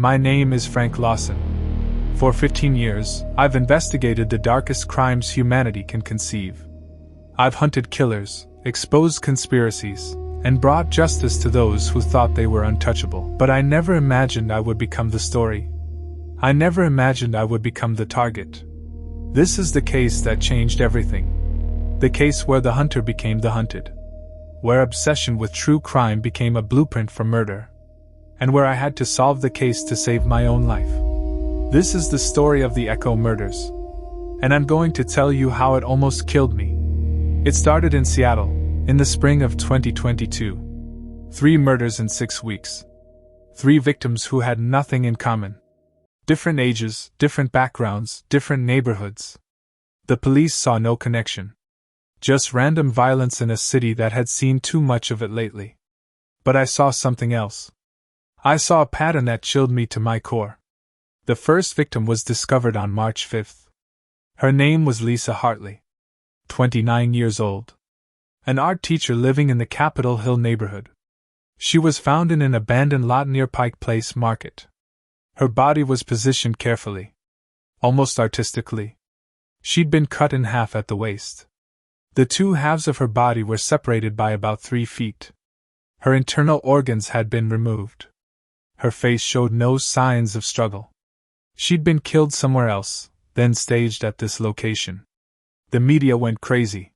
My name is Frank Lawson. For 15 years, I've investigated the darkest crimes humanity can conceive. I've hunted killers, exposed conspiracies, and brought justice to those who thought they were untouchable. But I never imagined I would become the story. I never imagined I would become the target. This is the case that changed everything. The case where the hunter became the hunted. Where obsession with true crime became a blueprint for murder. And where I had to solve the case to save my own life. This is the story of the Echo murders. And I'm going to tell you how it almost killed me. It started in Seattle, in the spring of 2022. 3 murders in 6 weeks. 3 victims who had nothing in common. Different ages, different backgrounds, different neighborhoods. The police saw no connection. Just random violence in a city that had seen too much of it lately. But I saw something else. I saw a pattern that chilled me to my core. The first victim was discovered on March 5th. Her name was Lisa Hartley. 29 years old. An art teacher living in the Capitol Hill neighborhood. She was found in an abandoned lot near Pike Place Market. Her body was positioned carefully. Almost artistically. She'd been cut in half at the waist. The 2 halves of her body were separated by about 3 feet. Her internal organs had been removed. Her face showed no signs of struggle. She'd been killed somewhere else, then staged at this location. The media went crazy.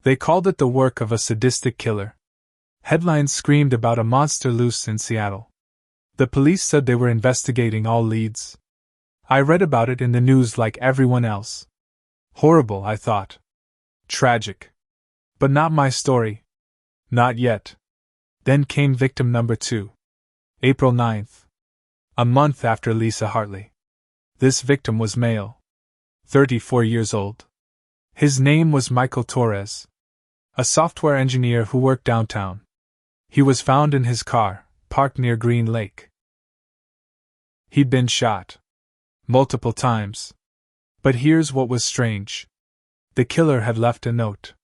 They called it the work of a sadistic killer. Headlines screamed about a monster loose in Seattle. The police said they were investigating all leads. I read about it in the news like everyone else. Horrible, I thought. Tragic. But not my story. Not yet. Then came victim number 2. April 9th. A month after Lisa Hartley. This victim was male. 34 years old. His name was Michael Torres. A software engineer who worked downtown. He was found in his car, parked near Green Lake. He'd been shot. Multiple times. But here's what was strange. The killer had left a note.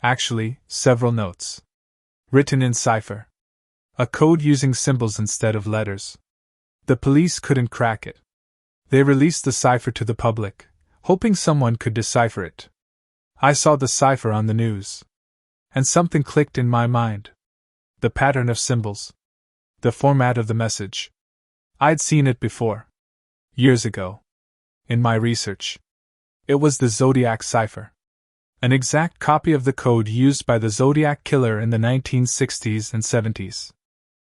Actually, several notes. Written in cipher. A code using symbols instead of letters. The police couldn't crack it. They released the cipher to the public, hoping someone could decipher it. I saw the cipher on the news. And something clicked in my mind. The pattern of symbols. The format of the message. I'd seen it before. Years ago. In my research. It was the Zodiac cipher. An exact copy of the code used by the Zodiac killer in the 1960s and 70s.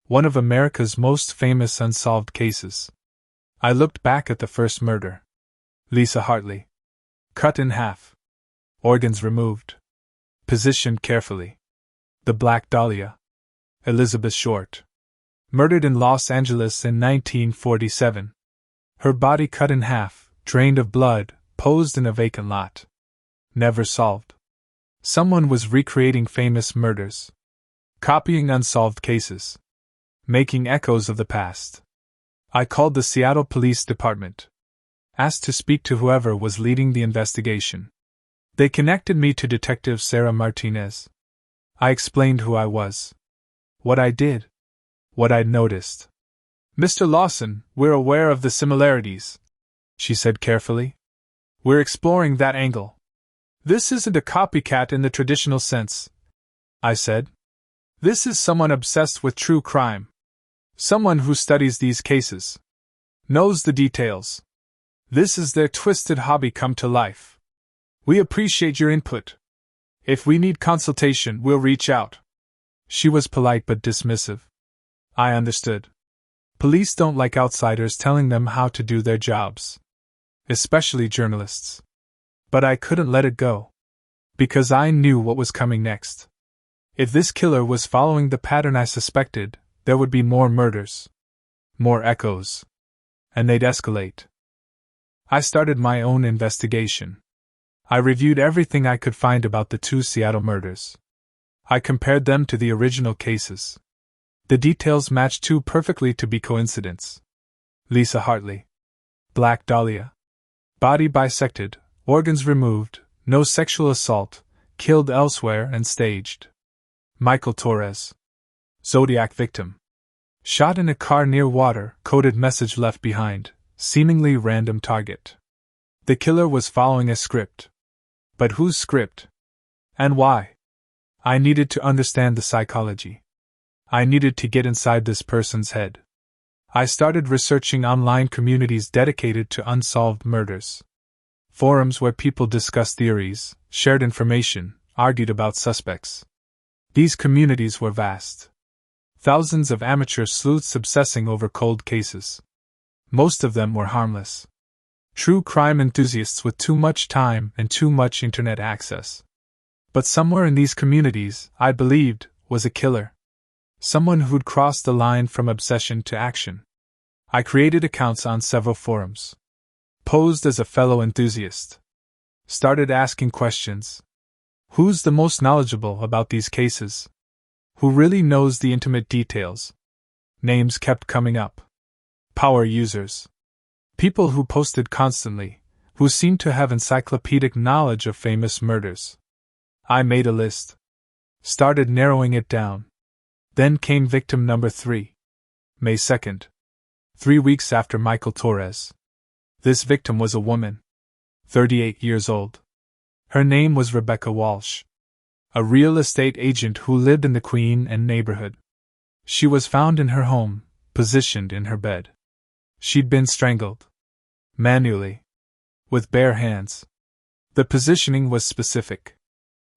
One of America's most famous unsolved cases. I looked back at the first murder. Lisa Hartley. Cut in half. Organs removed. Positioned carefully. The Black Dahlia. Elizabeth Short. Murdered in Los Angeles in 1947. Her body cut in half, drained of blood, posed in a vacant lot. Never solved. Someone was recreating famous murders. Copying unsolved cases. Making echoes of the past. I called the Seattle Police Department. Asked to speak to whoever was leading the investigation. They connected me to Detective Sarah Martinez. I explained who I was. What I did. What I'd noticed. Mr. Lawson, we're aware of the similarities, she said carefully. We're exploring that angle. This isn't a copycat in the traditional sense, I said. This is someone obsessed with true crime. Someone who studies these cases. Knows the details. This is their twisted hobby come to life. We appreciate your input. If we need consultation, we'll reach out. She was polite but dismissive. I understood. Police don't like outsiders telling them how to do their jobs. Especially journalists. But I couldn't let it go. Because I knew what was coming next. If this killer was following the pattern I suspected, there would be more murders. More echoes. And they'd escalate. I started my own investigation. I reviewed everything I could find about the 2 Seattle murders. I compared them to the original cases. The details matched too perfectly to be coincidence. Lisa Hartley. Black Dahlia. Body bisected, organs removed, no sexual assault, killed elsewhere and staged. Michael Torres. Zodiac victim. Shot in a car near water, coded message left behind, seemingly random target. The killer was following a script. But whose script? And why? I needed to understand the psychology. I needed to get inside this person's head. I started researching online communities dedicated to unsolved murders. Forums where people discussed theories, shared information, argued about suspects. These communities were vast. Thousands of amateur sleuths obsessing over cold cases. Most of them were harmless. True crime enthusiasts with too much time and too much internet access. But somewhere in these communities, I believed, was a killer. Someone who'd crossed the line from obsession to action. I created accounts on several forums. Posed as a fellow enthusiast. Started asking questions. Who's the most knowledgeable about these cases? Who really knows the intimate details? Names kept coming up. Power users. People who posted constantly, who seemed to have encyclopedic knowledge of famous murders. I made a list. Started narrowing it down. Then came victim number 3. May 2nd. 3 weeks after Michael Torres. This victim was a woman. 38 years old. Her name was Rebecca Walsh. A real estate agent who lived in the Queen Anne neighborhood. She was found in her home, positioned in her bed. She'd been strangled. Manually. With bare hands. The positioning was specific.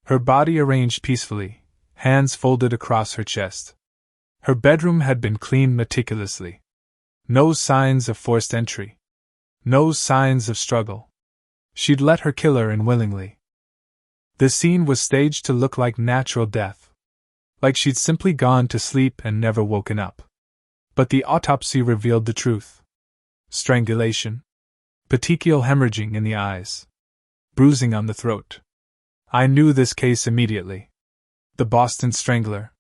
Her body arranged peacefully, hands folded across her chest. Her bedroom had been cleaned meticulously. No signs of forced entry. No signs of struggle. She'd let her killer in willingly. The scene was staged to look like natural death. Like she'd simply gone to sleep and never woken up. But the autopsy revealed the truth. Strangulation. Petechial hemorrhaging in the eyes. Bruising on the throat. I knew this case immediately. The Boston Strangler.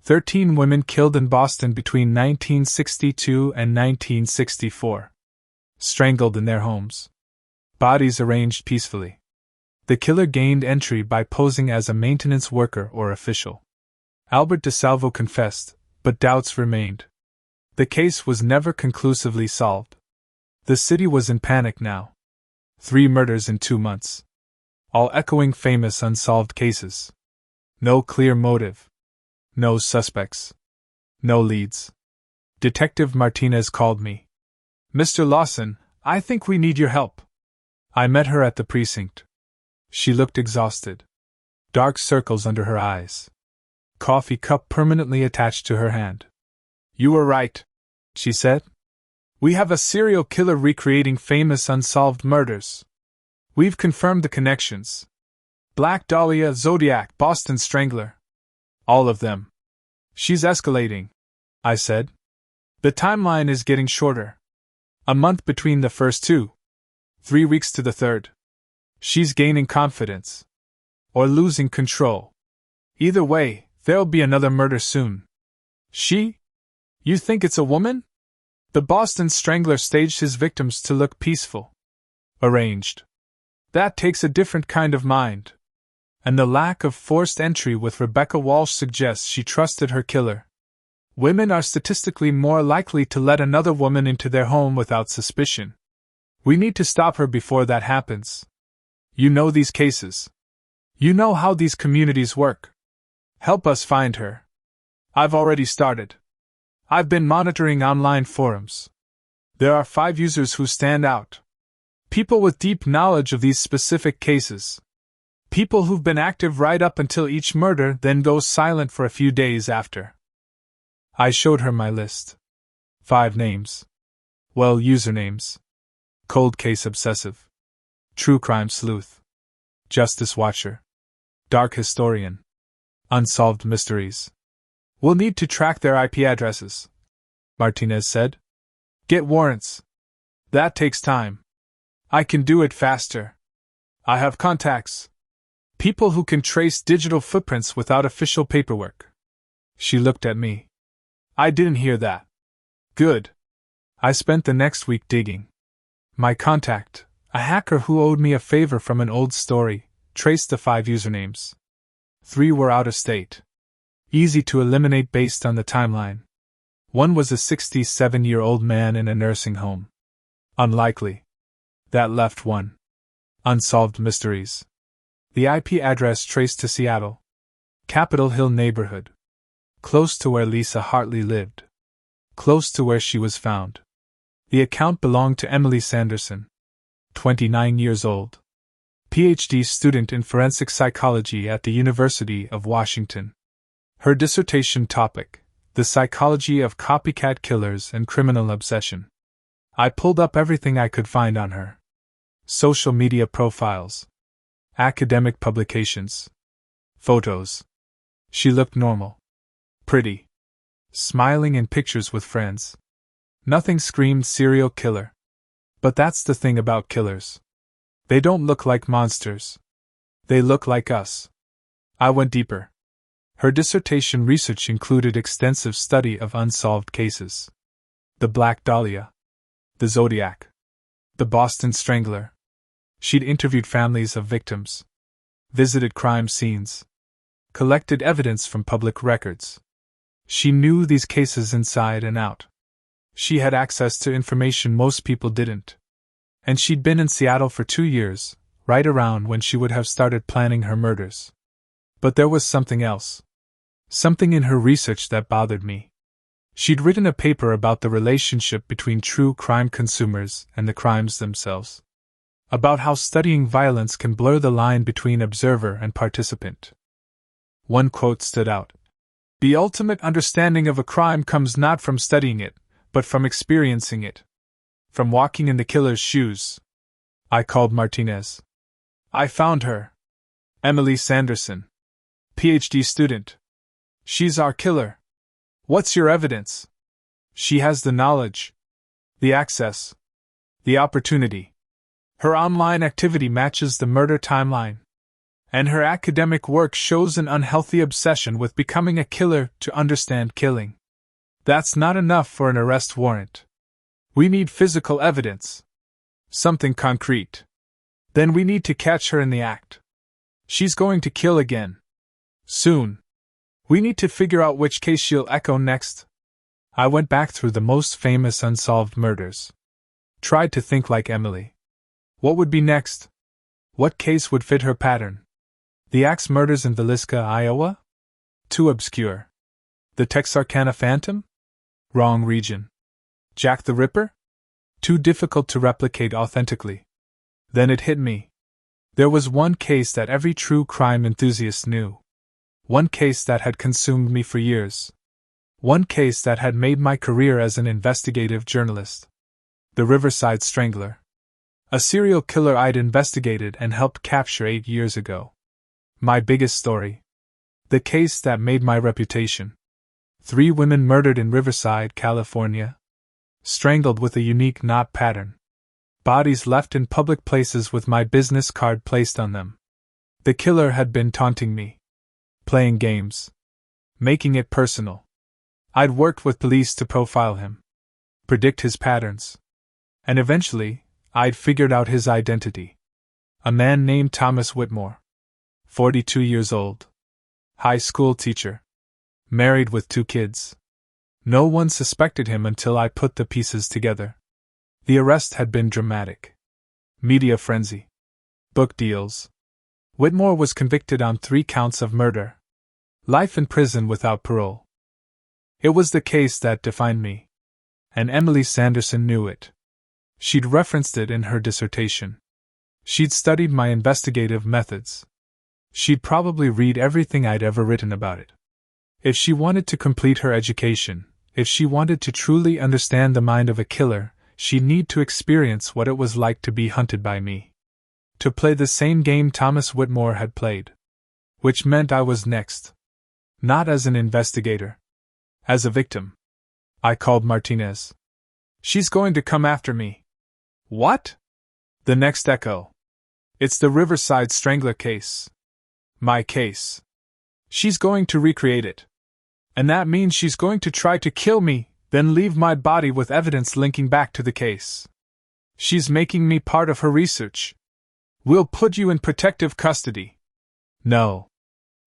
13 women killed in Boston between 1962 and 1964. Strangled in their homes. Bodies arranged peacefully. The killer gained entry by posing as a maintenance worker or official. Albert DeSalvo confessed, but doubts remained. The case was never conclusively solved. The city was in panic now. 3 murders in 2 months. All echoing famous unsolved cases. No clear motive. No suspects. No leads. Detective Martinez called me. "Mr. Lawson, I think we need your help." I met her at the precinct. She looked exhausted. Dark circles under her eyes. Coffee cup permanently attached to her hand. "You were right," she said. "We have a serial killer recreating famous unsolved murders. We've confirmed the connections. Black Dahlia, Zodiac, Boston Strangler. All of them." "She's escalating," I said. "The timeline is getting shorter. A month between the first 2. 3 weeks to the third. She's gaining confidence. Or losing control. Either way, there'll be another murder soon." "She? You think it's a woman?" "The Boston Strangler staged his victims to look peaceful. Arranged. That takes a different kind of mind. And the lack of forced entry with Rebecca Walsh suggests she trusted her killer. Women are statistically more likely to let another woman into their home without suspicion. We need to stop her before that happens. You know these cases. You know how these communities work. Help us find her. I've already started. I've been monitoring online forums. There are 5 users who stand out. People with deep knowledge of these specific cases. People who've been active right up until each murder, then goes silent for a few days after." I showed her my list. 5 names. Well, usernames. Cold case obsessive. True crime sleuth. Justice watcher. Dark historian. Unsolved mysteries. "We'll need to track their IP addresses," Martinez said. "Get warrants. That takes time. I can do it faster. I have contacts. People who can trace digital footprints without official paperwork." She looked at me. "I didn't hear that." "Good." I spent the next week digging. My contact, a hacker who owed me a favor from an old story, traced the 5 usernames. 3 were out of state. Easy to eliminate based on the timeline. One was a 67-year-old man in a nursing home. Unlikely. That left one. Unsolved mysteries. The IP address traced to Seattle. Capitol Hill neighborhood. Close to where Lisa Hartley lived. Close to where she was found. The account belonged to Emily Sanderson. 29 years old. PhD student in forensic psychology at the University of Washington. Her dissertation topic: the psychology of copycat killers and criminal obsession. I pulled up everything I could find on her. Social media profiles. Academic publications. Photos. She looked normal. Pretty. Smiling in pictures with friends. Nothing screamed serial killer. But that's the thing about killers. They don't look like monsters. They look like us. I went deeper. Her dissertation research included extensive study of unsolved cases. The Black Dahlia. The Zodiac. The Boston Strangler. She'd interviewed families of victims. Visited crime scenes. Collected evidence from public records. She knew these cases inside and out. She had access to information most people didn't. And she'd been in Seattle for 2 years, right around when she would have started planning her murders. But there was something else. Something in her research that bothered me. She'd written a paper about the relationship between true crime consumers and the crimes themselves. About how studying violence can blur the line between observer and participant. One quote stood out. "The ultimate understanding of a crime comes not from studying it, but from experiencing it. From walking in the killer's shoes." I called Martinez. I found her. Emily Sanderson. PhD student. "She's our killer. What's your evidence?" "She has the knowledge. The access. The opportunity. Her online activity matches the murder timeline. And her academic work shows an unhealthy obsession with becoming a killer to understand killing. That's not enough for an arrest warrant. We need physical evidence. Something concrete. Then we need to catch her in the act. She's going to kill again. Soon. We need to figure out which case she'll echo next." I went back through the most famous unsolved murders. Tried to think like Emily. What would be next? What case would fit her pattern? The axe murders in Villisca, Iowa? Too obscure. The Texarkana Phantom? Wrong region. Jack the Ripper? Too difficult to replicate authentically. Then it hit me. There was one case that every true crime enthusiast knew. One case that had consumed me for years. One case that had made my career as an investigative journalist. The Riverside Strangler. A serial killer I'd investigated and helped capture 8 years ago. My biggest story. The case that made my reputation. 3 women murdered in Riverside, California. Strangled with a unique knot pattern. Bodies left in public places with my business card placed on them. The killer had been taunting me. Playing games. Making it personal. I'd worked with police to profile him. Predict his patterns. And eventually, I'd figured out his identity. A man named Thomas Whitmore. 42 years old. High school teacher. Married with 2 kids. No one suspected him until I put the pieces together. The arrest had been dramatic. Media frenzy. Book deals. Whitmore was convicted on 3 counts of murder. Life in prison without parole. It was the case that defined me. And Emily Sanderson knew it. She'd referenced it in her dissertation. She'd studied my investigative methods. She'd probably read everything I'd ever written about it. If she wanted to complete her education, if she wanted to truly understand the mind of a killer, she'd need to experience what it was like to be hunted by me. To play the same game Thomas Whitmore had played. Which meant I was next. Not as an investigator. As a victim. I called Martinez. "She's going to come after me." "What?" The next echo. "It's the Riverside Strangler case. My case. She's going to recreate it. And that means she's going to try to kill me, then leave my body with evidence linking back to the case. She's making me part of her research. We'll put you in protective custody." "No.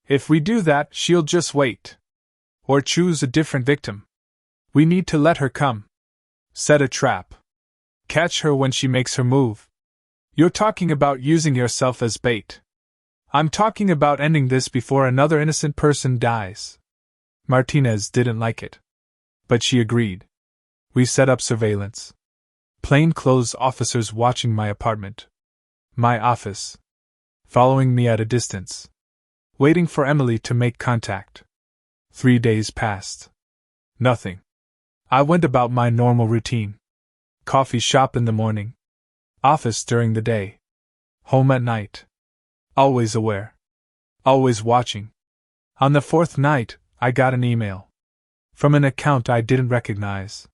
If we do that, she'll just wait. Or choose a different victim. We need to let her come. Set a trap. Catch her when she makes her move. You're talking about using yourself as bait. I'm talking about ending this before another innocent person dies. Martinez didn't like it. But she agreed. We set up surveillance. Plainclothes officers watching my apartment. My office. Following me at a distance. Waiting for Emily to make contact. 3 days passed. Nothing. I went about my normal routine. Coffee shop in the morning. Office during the day. Home at night. Always aware. Always watching. On the 4th night, I got an email. From an account I didn't recognize.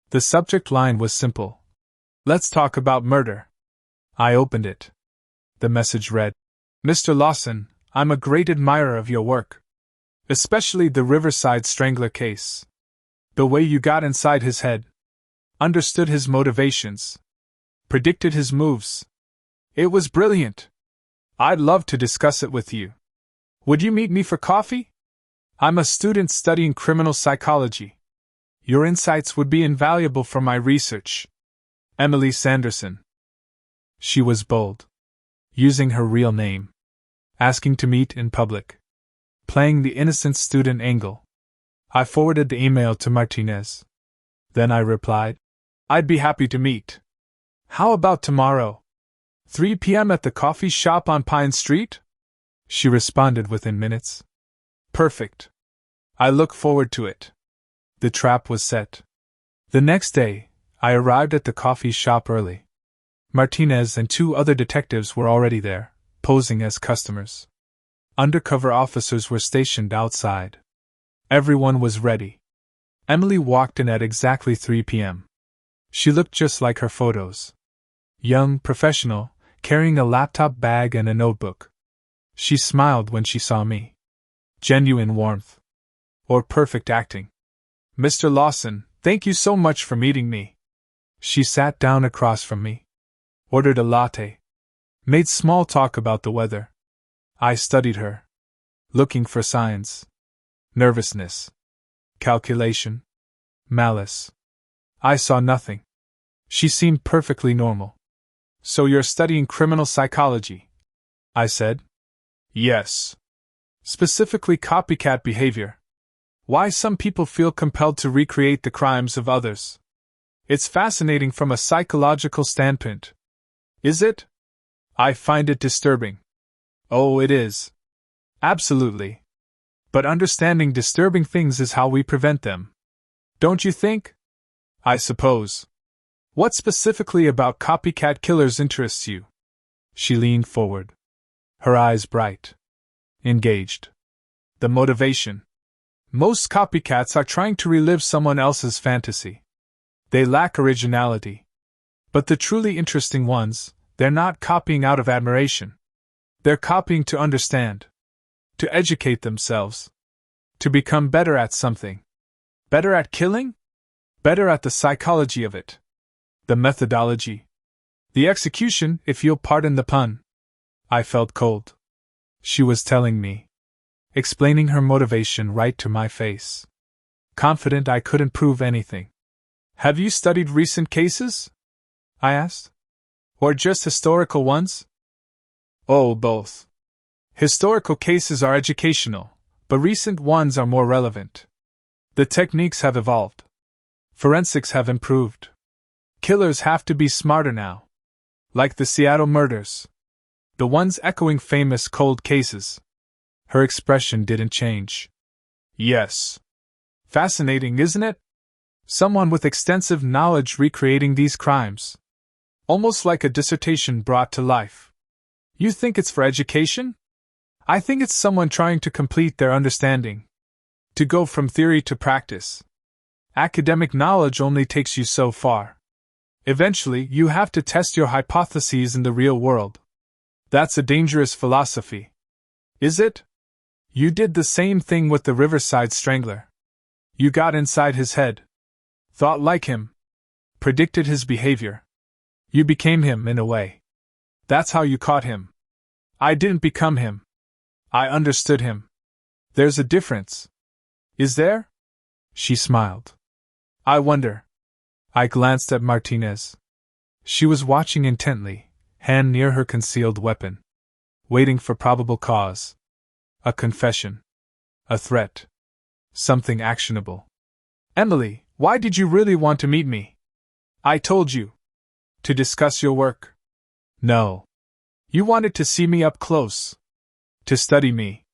The subject line was simple. Let's talk about murder. I opened it. The message read, Mr. Lawson, I'm a great admirer of your work. Especially the Riverside Strangler case. The way you got inside his head. Understood his motivations. Predicted his moves. It was brilliant. I'd love to discuss it with you. Would you meet me for coffee? I'm a student studying criminal psychology. Your insights would be invaluable for my research. Emily Sanderson. She was bold. Using her real name. Asking to meet in public. Playing the innocent student angle. I forwarded the email to Martinez. Then I replied, I'd be happy to meet. How about tomorrow? 3 p.m. at the coffee shop on Pine Street? She responded within minutes. Perfect. I look forward to it. The trap was set. The next day, I arrived at the coffee shop early. Martinez and 2 other detectives were already there, posing as customers. Undercover officers were stationed outside. Everyone was ready. Emily walked in at exactly 3 p.m. She looked just like her photos. Young, professional, carrying a laptop bag and a notebook. She smiled when she saw me. Genuine warmth. Or perfect acting. Mr. Lawson, thank you so much for meeting me. She sat down across from me. Ordered a latte. Made small talk about the weather. I studied her. Looking for signs. Nervousness. Calculation. Malice. I saw nothing. She seemed perfectly normal. So you're studying criminal psychology? I said. Yes. Specifically copycat behavior. Why some people feel compelled to recreate the crimes of others. It's fascinating from a psychological standpoint. Is it? I find it disturbing. Oh, it is. Absolutely. But understanding disturbing things is how we prevent them. Don't you think? I suppose. What specifically about copycat killers interests you? She leaned forward. Her eyes bright. Engaged. The motivation. Most copycats are trying to relive someone else's fantasy. They lack originality. But the truly interesting ones, they're not copying out of admiration. They're copying to understand. To educate themselves. To become better at something. Better at killing? Better at the psychology of it. The methodology. The execution, if you'll pardon the pun. I felt cold. She was telling me. Explaining her motivation right to my face. Confident I couldn't prove anything. Have you studied recent cases? I asked. Or just historical ones? Oh, both. Historical cases are educational, but recent ones are more relevant. The techniques have evolved. Forensics have improved. Killers have to be smarter now. Like the Seattle murders. The ones echoing famous cold cases. Her expression didn't change. Yes. Fascinating, isn't it? Someone with extensive knowledge recreating these crimes. Almost like a dissertation brought to life. You think it's for education? I think it's someone trying to complete their understanding. To go from theory to practice. Academic knowledge only takes you so far. Eventually, you have to test your hypotheses in the real world. That's a dangerous philosophy. Is it? You did the same thing with the Riverside Strangler. You got inside his head. Thought like him. Predicted his behavior. You became him in a way. That's how you caught him. I didn't become him. I understood him. There's a difference. Is there? She smiled. I wonder. I glanced at Martinez. She was watching intently, hand near her concealed weapon, waiting for probable cause. A confession. A threat. Something actionable. Emily, why did you really want to meet me? I told you. To discuss your work. No. You wanted to see me up close. To study me.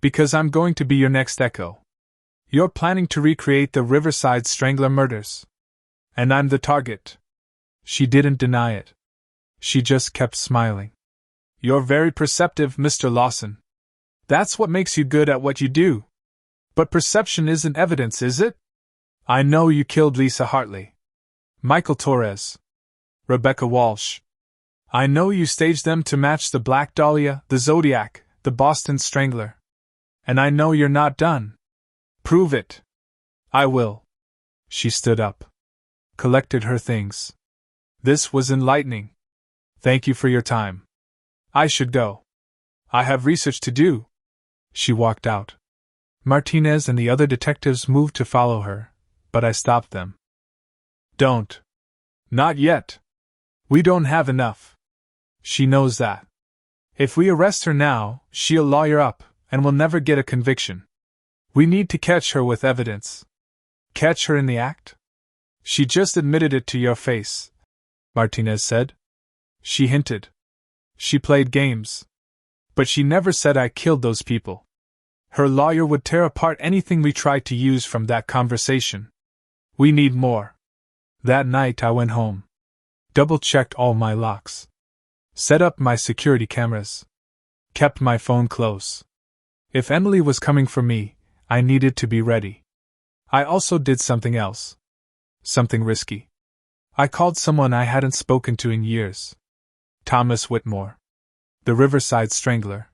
Because I'm going to be your next Echo. You're planning to recreate the Riverside Strangler murders. And I'm the target. She didn't deny it. She just kept smiling. You're very perceptive, Mr. Lawson. That's what makes you good at what you do. But perception isn't evidence, is it? I know you killed Lisa Hartley, Michael Torres, Rebecca Walsh. I know you staged them to match the Black Dahlia, the Zodiac, the Boston Strangler. And I know you're not done. Prove it. I will. She stood up, collected her things. This was enlightening. Thank you for your time. I should go. I have research to do. She walked out. Martinez and the other detectives moved to follow her, but I stopped them. Don't. Not yet. We don't have enough. She knows that. If we arrest her now, she'll lawyer up, and we'll never get a conviction. We need to catch her with evidence. Catch her in the act? She just admitted it to your face, Martinez said. She hinted. She played games. But she never said I killed those people. Her lawyer would tear apart anything we tried to use from that conversation. We need more. That night I went home. Double-checked all my locks. Set up my security cameras. Kept my phone close. If Emily was coming for me, I needed to be ready. I also did something else. Something risky. I called someone I hadn't spoken to in years. Thomas Whitmore. The Riverside Strangler.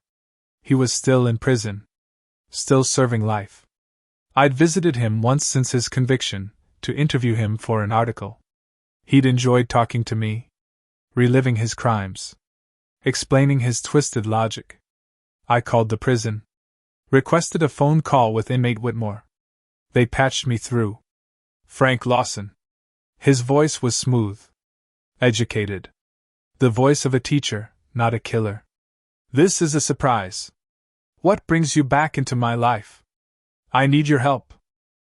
He was still in prison. Still serving life. I'd visited him once since his conviction, to interview him for an article. He'd enjoyed talking to me, reliving his crimes, explaining his twisted logic. I called the prison, requested a phone call with inmate Whitmore. They patched me through. Frank Lawson. His voice was smooth, educated. The voice of a teacher, not a killer. This is a surprise. What brings you back into my life? I need your help.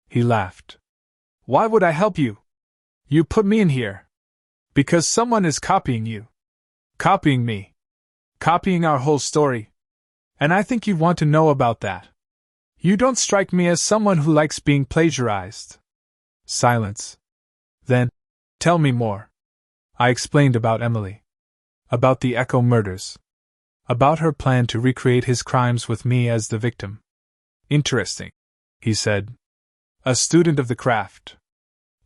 He laughed. Why would I help you? You put me in here. Because someone is copying you. Copying me. Copying our whole story. And I think you want to know about that. You don't strike me as someone who likes being plagiarized. Silence. Then, tell me more. I explained about Emily. About the Echo murders. About her plan to recreate his crimes with me as the victim. Interesting, he said. A student of the craft.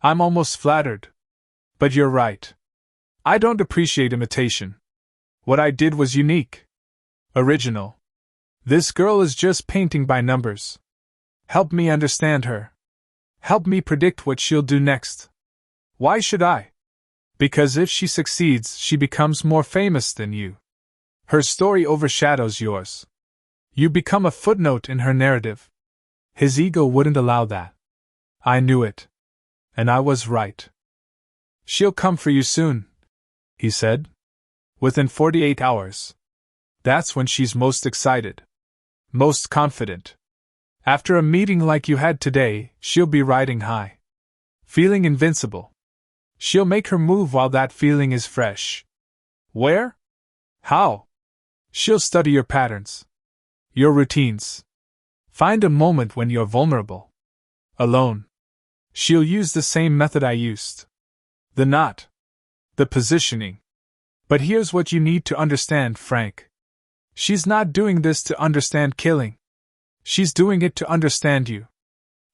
I'm almost flattered. But you're right. I don't appreciate imitation. What I did was unique. Original. This girl is just painting by numbers. Help me understand her. Help me predict what she'll do next. Why should I? Because if she succeeds, she becomes more famous than you. Her story overshadows yours. You become a footnote in her narrative. His ego wouldn't allow that. I knew it. And I was right. She'll come for you soon, he said. Within 48 hours. That's when she's most excited. Most confident. After a meeting like you had today, she'll be riding high. Feeling invincible. She'll make her move while that feeling is fresh. Where? How? She'll study your patterns. Your routines. Find a moment when you're vulnerable. Alone. She'll use the same method I used. The knot. The positioning. But here's what you need to understand, Frank. She's not doing this to understand killing. She's doing it to understand you.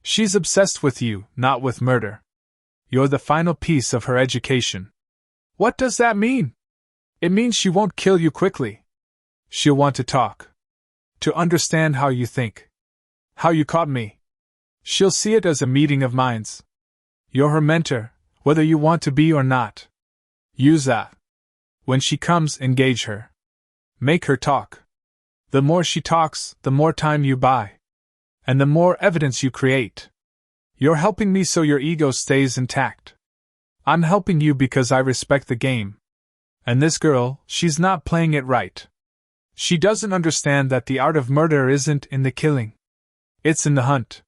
She's obsessed with you, not with murder. You're the final piece of her education. What does that mean? It means she won't kill you quickly. She'll want to talk. To understand how you think. How you caught me. She'll see it as a meeting of minds. You're her mentor, whether you want to be or not. Use that. When she comes, engage her. Make her talk. The more she talks, the more time you buy. And the more evidence you create. You're helping me so your ego stays intact. I'm helping you because I respect the game. And this girl, she's not playing it right. She doesn't understand that the art of murder isn't in the killing. It's in the hunt.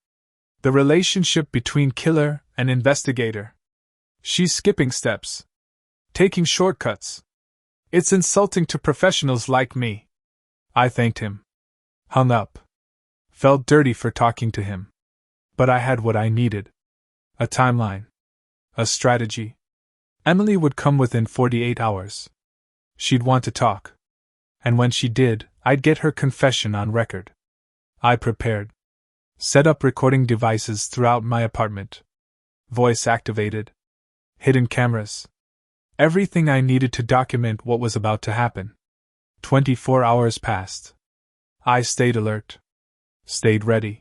The relationship between killer and investigator. She's skipping steps. Taking shortcuts. It's insulting to professionals like me. I thanked him. Hung up. Felt dirty for talking to him. But I had what I needed. A timeline. A strategy. Emily would come within 48 hours. She'd want to talk. And when she did, I'd get her confession on record. I prepared. Set up recording devices throughout my apartment. Voice activated. Hidden cameras. Everything I needed to document what was about to happen. 24 hours passed. I stayed alert. Stayed ready.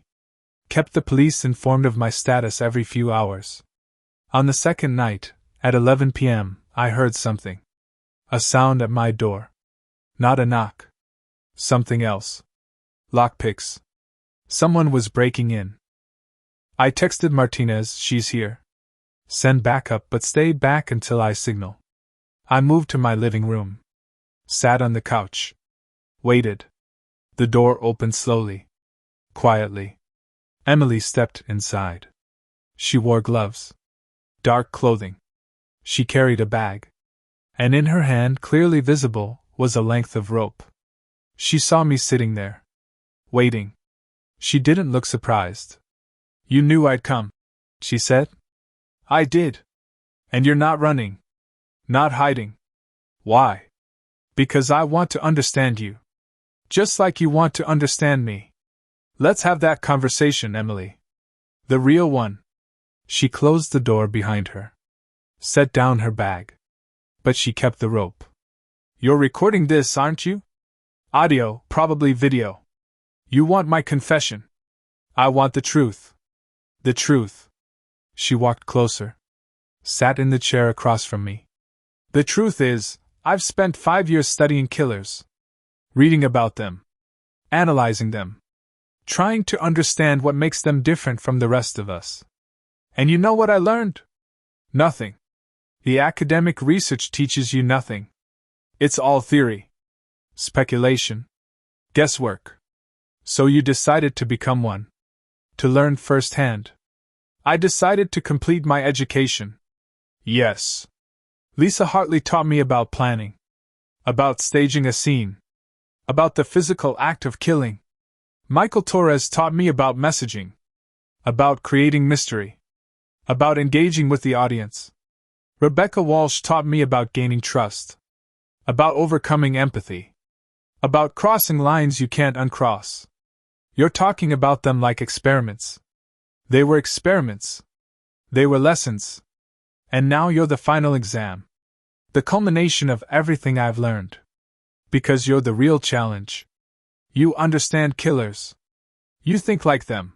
Kept the police informed of my status every few hours. On the second night, at 11 p.m., I heard something. A sound at my door. Not a knock. Something else. Lockpicks. Someone was breaking in. I texted Martinez, she's here. Send backup but stay back until I signal. I moved to my living room. Sat on the couch. Waited. The door opened slowly. Quietly. Emily stepped inside. She wore gloves. Dark clothing. She carried a bag. And in her hand, clearly visible, was a length of rope. She saw me sitting there. Waiting. She didn't look surprised. You knew I'd come, she said. I did. And you're not running. Not hiding. Why? Because I want to understand you. Just like you want to understand me. Let's have that conversation, Emily. The real one. She closed the door behind her. Set down her bag. But she kept the rope. You're recording this, aren't you? Audio, probably video. You want my confession. I want the truth. The truth. She walked closer. Sat in the chair across from me. The truth is, I've spent 5 years studying killers. Reading about them. Analyzing them. Trying to understand what makes them different from the rest of us. And you know what I learned? Nothing. The academic research teaches you nothing. It's all theory. Speculation. Guesswork. So you decided to become one. To learn firsthand. I decided to complete my education. Yes. Lisa Hartley taught me about planning. About staging a scene. About the physical act of killing. Michael Torres taught me about messaging. About creating mystery. About engaging with the audience. Rebecca Walsh taught me about gaining trust. About overcoming empathy. About crossing lines you can't uncross. You're talking about them like experiments. They were experiments. They were lessons. And now you're the final exam. The culmination of everything I've learned. Because you're the real challenge. You understand killers. You think like them.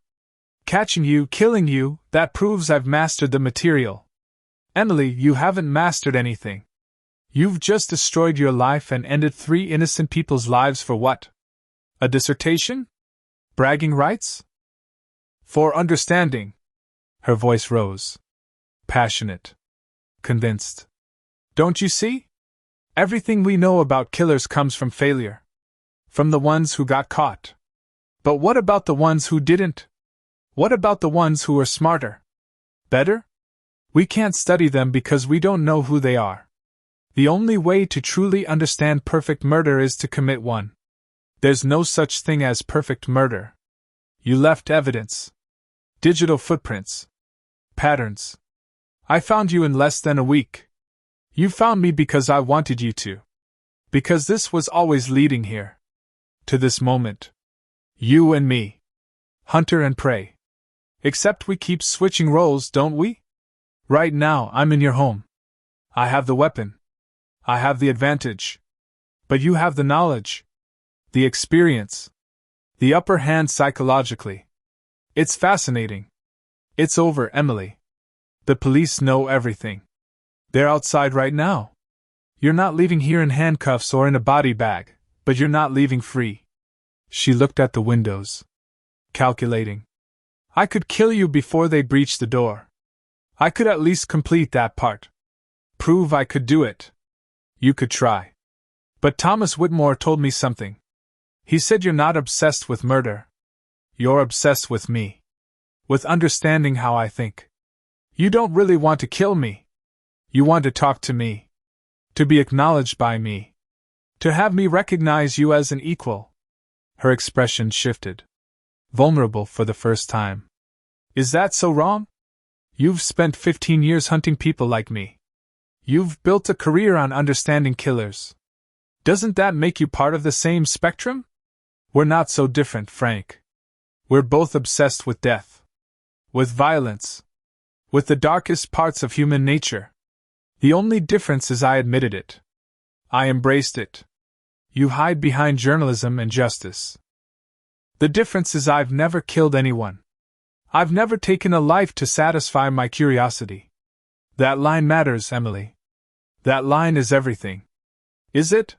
Catching you, killing you, that proves I've mastered the material. Emily, you haven't mastered anything. You've just destroyed your life and ended 3 innocent people's lives for what? A dissertation? Bragging rights? For understanding. Her voice rose. Passionate. Convinced. Don't you see? Everything we know about killers comes from failure. From the ones who got caught. But what about the ones who didn't? What about the ones who were smarter? Better? We can't study them because we don't know who they are. The only way to truly understand perfect murder is to commit one. There's no such thing as perfect murder. You left evidence. Digital footprints. Patterns. I found you in less than a week. You found me because I wanted you to. Because this was always leading here. To this moment. You and me. Hunter and prey. Except we keep switching roles, don't we? Right now, I'm in your home. I have the weapon. I have the advantage. But you have the knowledge. The experience. The upper hand psychologically. It's fascinating. It's over, Emily. The police know everything. They're outside right now. You're not leaving here in handcuffs or in a body bag, but you're not leaving free. She looked at the windows. Calculating. I could kill you before they breached the door. I could at least complete that part. Prove I could do it. You could try. But Thomas Whitmore told me something. He said you're not obsessed with murder. You're obsessed with me. With understanding how I think. You don't really want to kill me. You want to talk to me. To be acknowledged by me. To have me recognize you as an equal. Her expression shifted. Vulnerable for the first time. Is that so wrong? You've spent 15 years hunting people like me. You've built a career on understanding killers. Doesn't that make you part of the same spectrum? We're not so different, Frank. We're both obsessed with death. With violence. With the darkest parts of human nature. The only difference is I admitted it. I embraced it. You hide behind journalism and justice. The difference is I've never killed anyone. I've never taken a life to satisfy my curiosity. That line matters, Emily. That line is everything. Is it?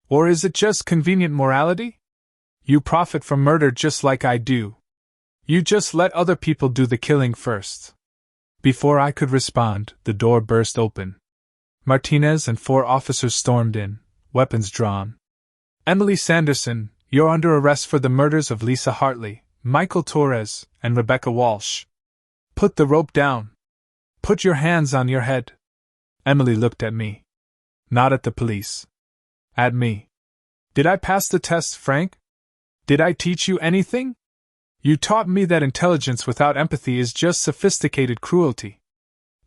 Or is it just convenient morality? You profit from murder just like I do. You just let other people do the killing first. Before I could respond, the door burst open. Martinez and 4 officers stormed in, weapons drawn. Emily Sanderson, you're under arrest for the murders of Lisa Hartley, Michael Torres, and Rebecca Walsh. Put the rope down. Put your hands on your head. Emily looked at me. Not at the police. At me. Did I pass the test, Frank? Did I teach you anything? You taught me that intelligence without empathy is just sophisticated cruelty.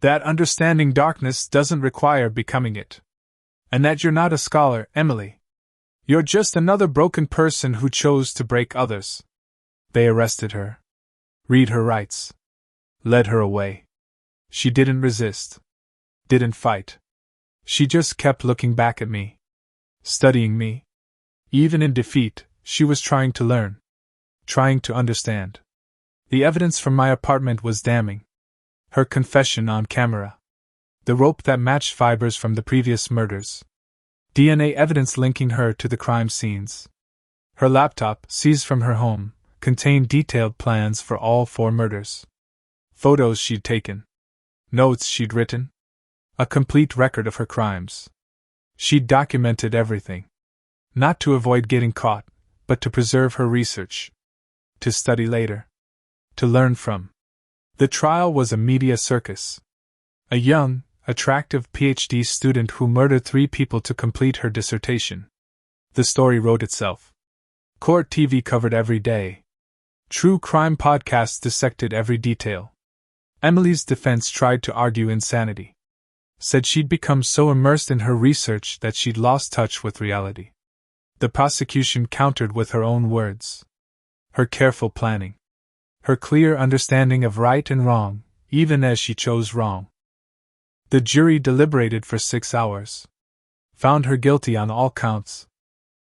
That understanding darkness doesn't require becoming it. And that you're not a scholar, Emily. You're just another broken person who chose to break others. They arrested her. Read her rights. Led her away. She didn't resist. Didn't fight. She just kept looking back at me. Studying me. Even in defeat, she was trying to learn. Trying to understand. The evidence from my apartment was damning. Her confession on camera. The rope that matched fibers from the previous murders. DNA evidence linking her to the crime scenes. Her laptop, seized from her home, contained detailed plans for all 4 murders. Photos she'd taken. Notes she'd written. A complete record of her crimes. She'd documented everything. Not to avoid getting caught, but to preserve her research. To study later. To learn from. The trial was a media circus. A young, attractive PhD student who murdered 3 people to complete her dissertation. The story wrote itself. Court TV covered every day. True crime podcasts dissected every detail. Emily's defense tried to argue insanity. Said she'd become so immersed in her research that she'd lost touch with reality. The prosecution countered with her own words. Her careful planning. Her clear understanding of right and wrong, even as she chose wrong. The jury deliberated for 6 hours. Found her guilty on all counts.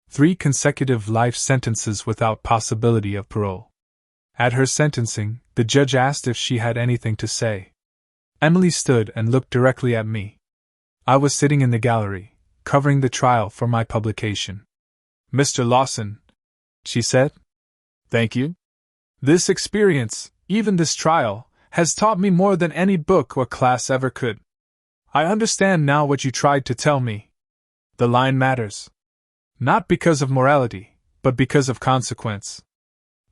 3 consecutive life sentences without possibility of parole. At her sentencing, the judge asked if she had anything to say. Emily stood and looked directly at me. I was sitting in the gallery, covering the trial for my publication. Mr. Lawson, she said. Thank you. This experience, even this trial, has taught me more than any book or class ever could. I understand now what you tried to tell me. The line matters. Not because of morality, but because of consequence.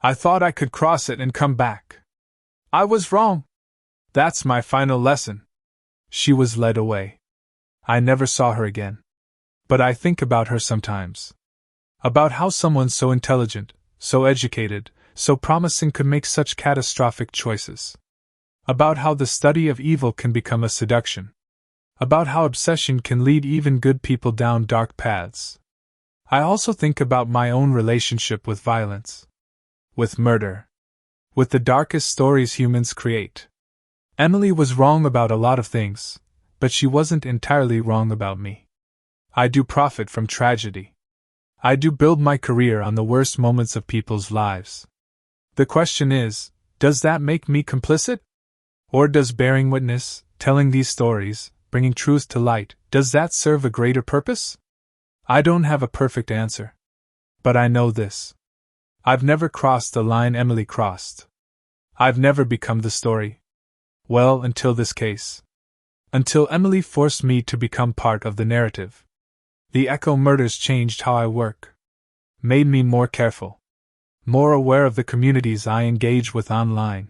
I thought I could cross it and come back. I was wrong. That's my final lesson. She was led away. I never saw her again. But I think about her sometimes. About how someone so intelligent, so educated, so promising could make such catastrophic choices. About how the study of evil can become a seduction. About how obsession can lead even good people down dark paths. I also think about my own relationship with violence. With murder. With the darkest stories humans create. Emily was wrong about a lot of things, but she wasn't entirely wrong about me. I do profit from tragedy. I do build my career on the worst moments of people's lives. The question is, does that make me complicit? Or does bearing witness, telling these stories, bringing truth to light, does that serve a greater purpose? I don't have a perfect answer. But I know this. I've never crossed the line Emily crossed. I've never become the story. Well, until this case. Until Emily forced me to become part of the narrative. The Echo murders changed how I work. Made me more careful. More aware of the communities I engage with online.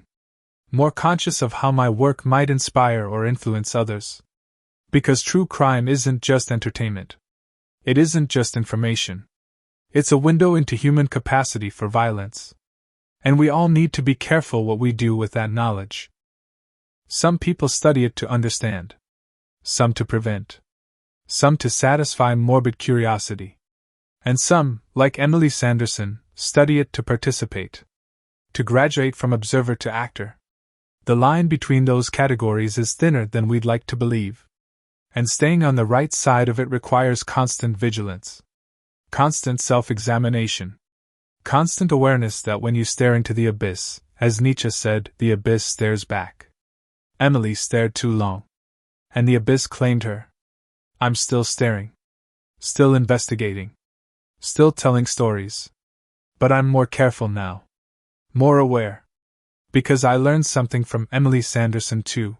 More conscious of how my work might inspire or influence others. Because true crime isn't just entertainment. It isn't just information. It's a window into human capacity for violence. And we all need to be careful what we do with that knowledge. Some people study it to understand. Some to prevent. Some to satisfy morbid curiosity. And some, like Emily Sanderson, study it to participate. To graduate from observer to actor. The line between those categories is thinner than we'd like to believe. And staying on the right side of it requires constant vigilance. Constant self-examination. Constant awareness that when you stare into the abyss, as Nietzsche said, the abyss stares back. Emily stared too long. And the abyss claimed her. I'm still staring. Still investigating. Still telling stories. But I'm more careful now. More aware. Because I learned something from Emily Sanderson too.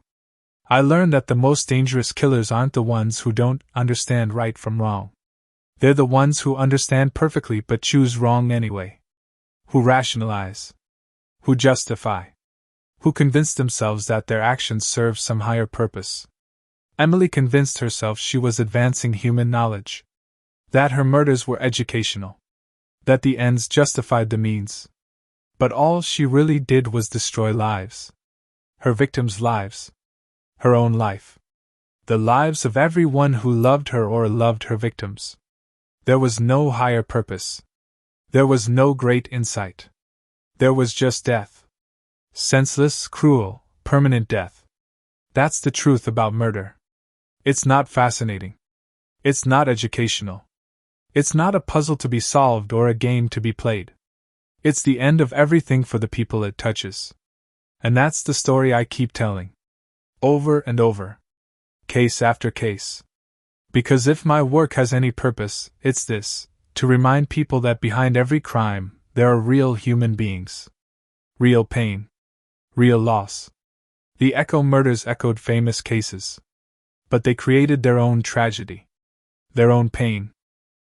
I learned that the most dangerous killers aren't the ones who don't understand right from wrong. They're the ones who understand perfectly but choose wrong anyway. Who rationalize. Who justify. Who convince themselves that their actions serve some higher purpose. Emily convinced herself she was advancing human knowledge. That her murders were educational. That the ends justified the means. But all she really did was destroy lives. Her victims' lives. Her own life. The lives of everyone who loved her or loved her victims. There was no higher purpose. There was no great insight. There was just death. Senseless, cruel, permanent death. That's the truth about murder. It's not fascinating. It's not educational. It's not a puzzle to be solved or a game to be played. It's the end of everything for the people it touches. And that's the story I keep telling. Over and over. Case after case. Because if my work has any purpose, it's this: to remind people that behind every crime, there are real human beings. Real pain. Real loss. The Echo murders echoed famous cases. But they created their own tragedy. Their own pain.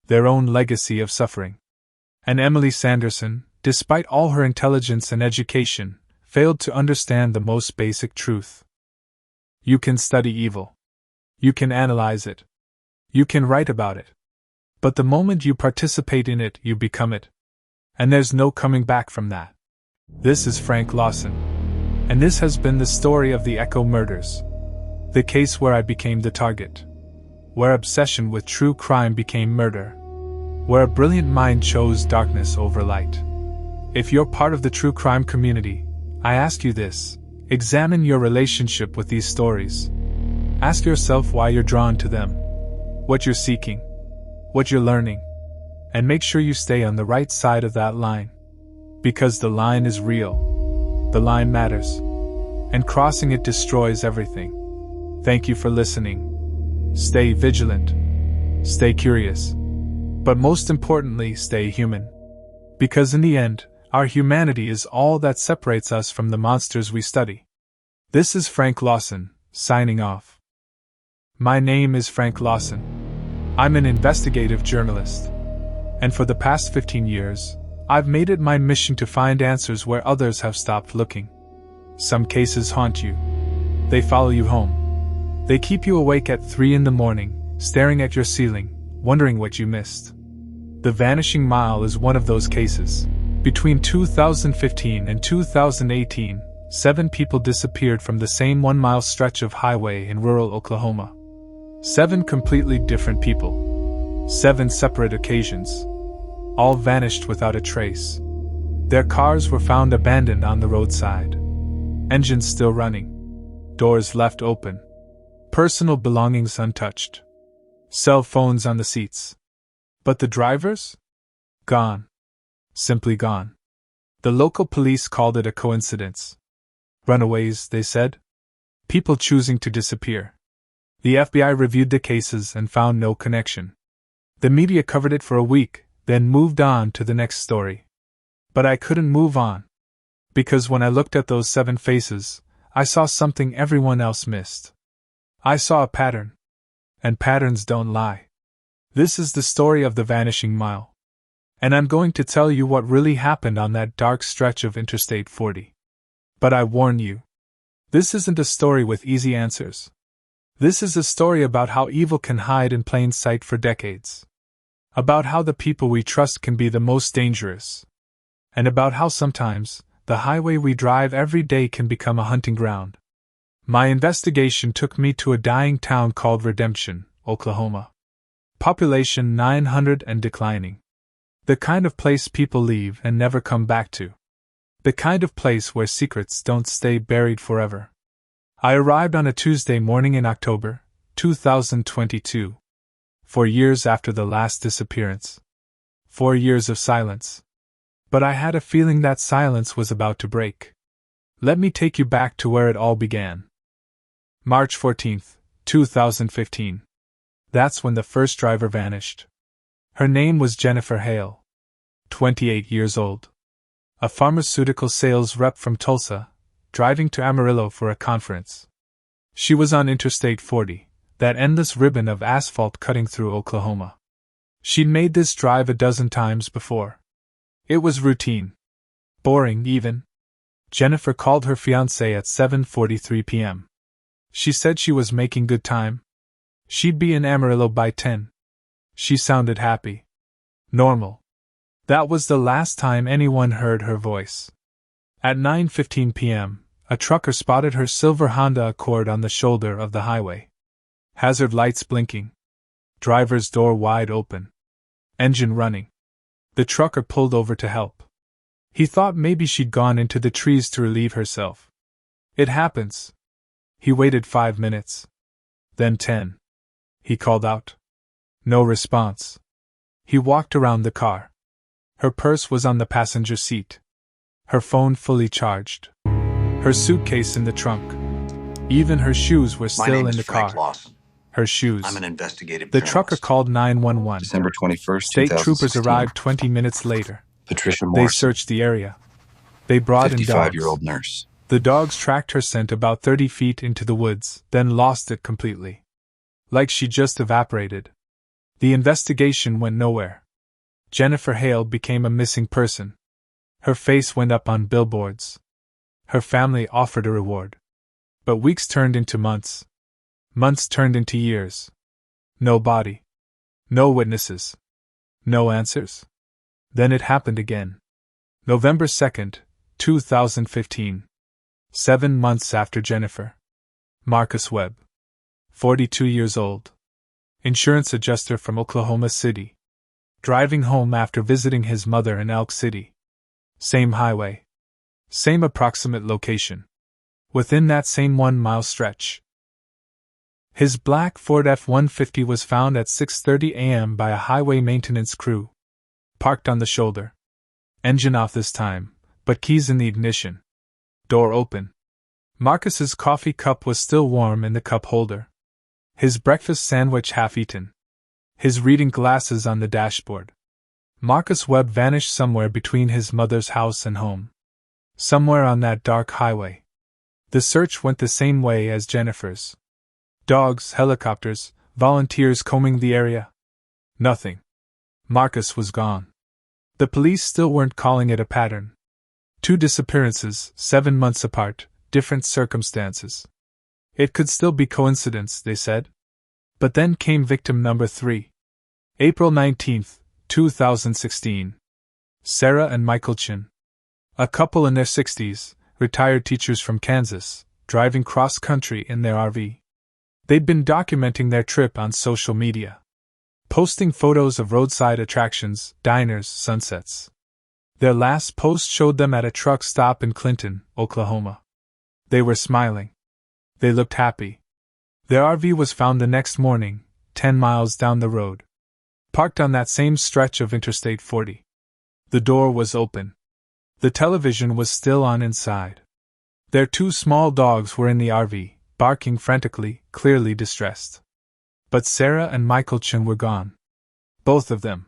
Their own legacy of suffering. And Emily Sanderson, despite all her intelligence and education, failed to understand the most basic truth. You can study evil. You can analyze it. You can write about it. But the moment you participate in it, you become it. And there's no coming back from that. This is Frank Lawson. And this has been the story of the Echo murders. The case where I became the target. Where obsession with true crime became murder. Where a brilliant mind chose darkness over light. If you're part of the true crime community, I ask you this: examine your relationship with these stories. Ask yourself why you're drawn to them. What you're seeking. What you're learning. And make sure you stay on the right side of that line. Because the line is real. The line matters. And crossing it destroys everything. Thank you for listening. Stay vigilant. Stay curious. But most importantly, stay human. Because in the end, our humanity is all that separates us from the monsters we study. This is Frank Lawson, signing off. My name is Frank Lawson. I'm an investigative journalist. And for the past 15 years, I've made it my mission to find answers where others have stopped looking. Some cases haunt you. They follow you home. They keep you awake at 3 a.m, staring at your ceiling, wondering what you missed. The Vanishing Mile is one of those cases. Between 2015 and 2018, 7 people disappeared from the same 1-mile stretch of highway in rural Oklahoma. 7 completely different people. 7 separate occasions. All vanished without a trace. Their cars were found abandoned on the roadside. Engines still running. Doors left open. Personal belongings untouched. Cell phones on the seats. But the drivers? Gone. Simply gone. The local police called it a coincidence. Runaways, they said. People choosing to disappear. The FBI reviewed the cases and found no connection. The media covered it for a week, then moved on to the next story. But I couldn't move on. Because when I looked at those 7 faces, I saw something everyone else missed. I saw a pattern. And patterns don't lie. This is the story of the Vanishing Mile. And I'm going to tell you what really happened on that dark stretch of Interstate 40. But I warn you, this isn't a story with easy answers. This is a story about how evil can hide in plain sight for decades. About how the people we trust can be the most dangerous. And about how sometimes, the highway we drive every day can become a hunting ground. My investigation took me to a dying town called Redemption, Oklahoma. Population 900 and declining. The kind of place people leave and never come back to. The kind of place where secrets don't stay buried forever. I arrived on a Tuesday morning in October, 2022. 4 years after the last disappearance. 4 years of silence. But I had a feeling that silence was about to break. Let me take you back to where it all began. March 14th, 2015. That's when the first driver vanished. Her name was Jennifer Hale. 28 years old. A pharmaceutical sales rep from Tulsa, driving to Amarillo for a conference. She was on Interstate 40, that endless ribbon of asphalt cutting through Oklahoma. She'd made this drive a dozen times before. It was routine. Boring, even. Jennifer called her fiancé at 7:43 p.m. She said she was making good time. She'd be in Amarillo by 10. She sounded happy. Normal. That was the last time anyone heard her voice. At 9:15 p.m., a trucker spotted her silver Honda Accord on the shoulder of the highway. Hazard lights blinking. Driver's door wide open. Engine running. The trucker pulled over to help. He thought maybe she'd gone into the trees to relieve herself. It happens. He waited 5 minutes. Then 10. He called out. No response. He walked around the car. Her purse was on the passenger seat. Her phone fully charged. Her suitcase in the trunk. Even her shoes were still in the car. Lawson. Her shoes. I'm an investigative The journalist. trucker called 911. December 21st, State troopers 2016. arrived 20 minutes later. Patricia They Morrison, searched the area. They brought in dogs. 55-year-old nurse. The dogs tracked her scent about 30 feet into the woods, then lost it completely. Like she just evaporated. The investigation went nowhere. Jennifer Hale became a missing person. Her face went up on billboards. Her family offered a reward. But weeks turned into months. Months turned into years. No body. No witnesses. No answers. Then it happened again. November 2nd, 2015. 7 months after Jennifer. Marcus Webb. 42 years old. Insurance adjuster from Oklahoma City. Driving home after visiting his mother in Elk City. Same highway. Same approximate location. Within that same 1-mile stretch. His black Ford F-150 was found at 6:30 a.m. by a highway maintenance crew. Parked on the shoulder. Engine off this time, but keys in the ignition. Door open. Marcus's coffee cup was still warm in the cup holder. His breakfast sandwich half eaten. His reading glasses on the dashboard. Marcus Webb vanished somewhere between his mother's house and home. Somewhere on that dark highway. The search went the same way as Jennifer's. Dogs, helicopters, volunteers combing the area. Nothing. Marcus was gone. The police still weren't calling it a pattern. 2 disappearances, 7 months apart, different circumstances. It could still be coincidence, they said. But then came victim number 3. April 19th, 2016. Sarah and Michael Chin. A couple in their 60s, retired teachers from Kansas, driving cross-country in their RV. They'd been documenting their trip on social media. Posting photos of roadside attractions, diners, sunsets. Their last post showed them at a truck stop in Clinton, Oklahoma. They were smiling. They looked happy. Their RV was found the next morning, 10 miles down the road. Parked on that same stretch of Interstate 40. The door was open. The television was still on inside. Their 2 small dogs were in the RV, barking frantically, clearly distressed. But Sarah and Michael Chin were gone. Both of them.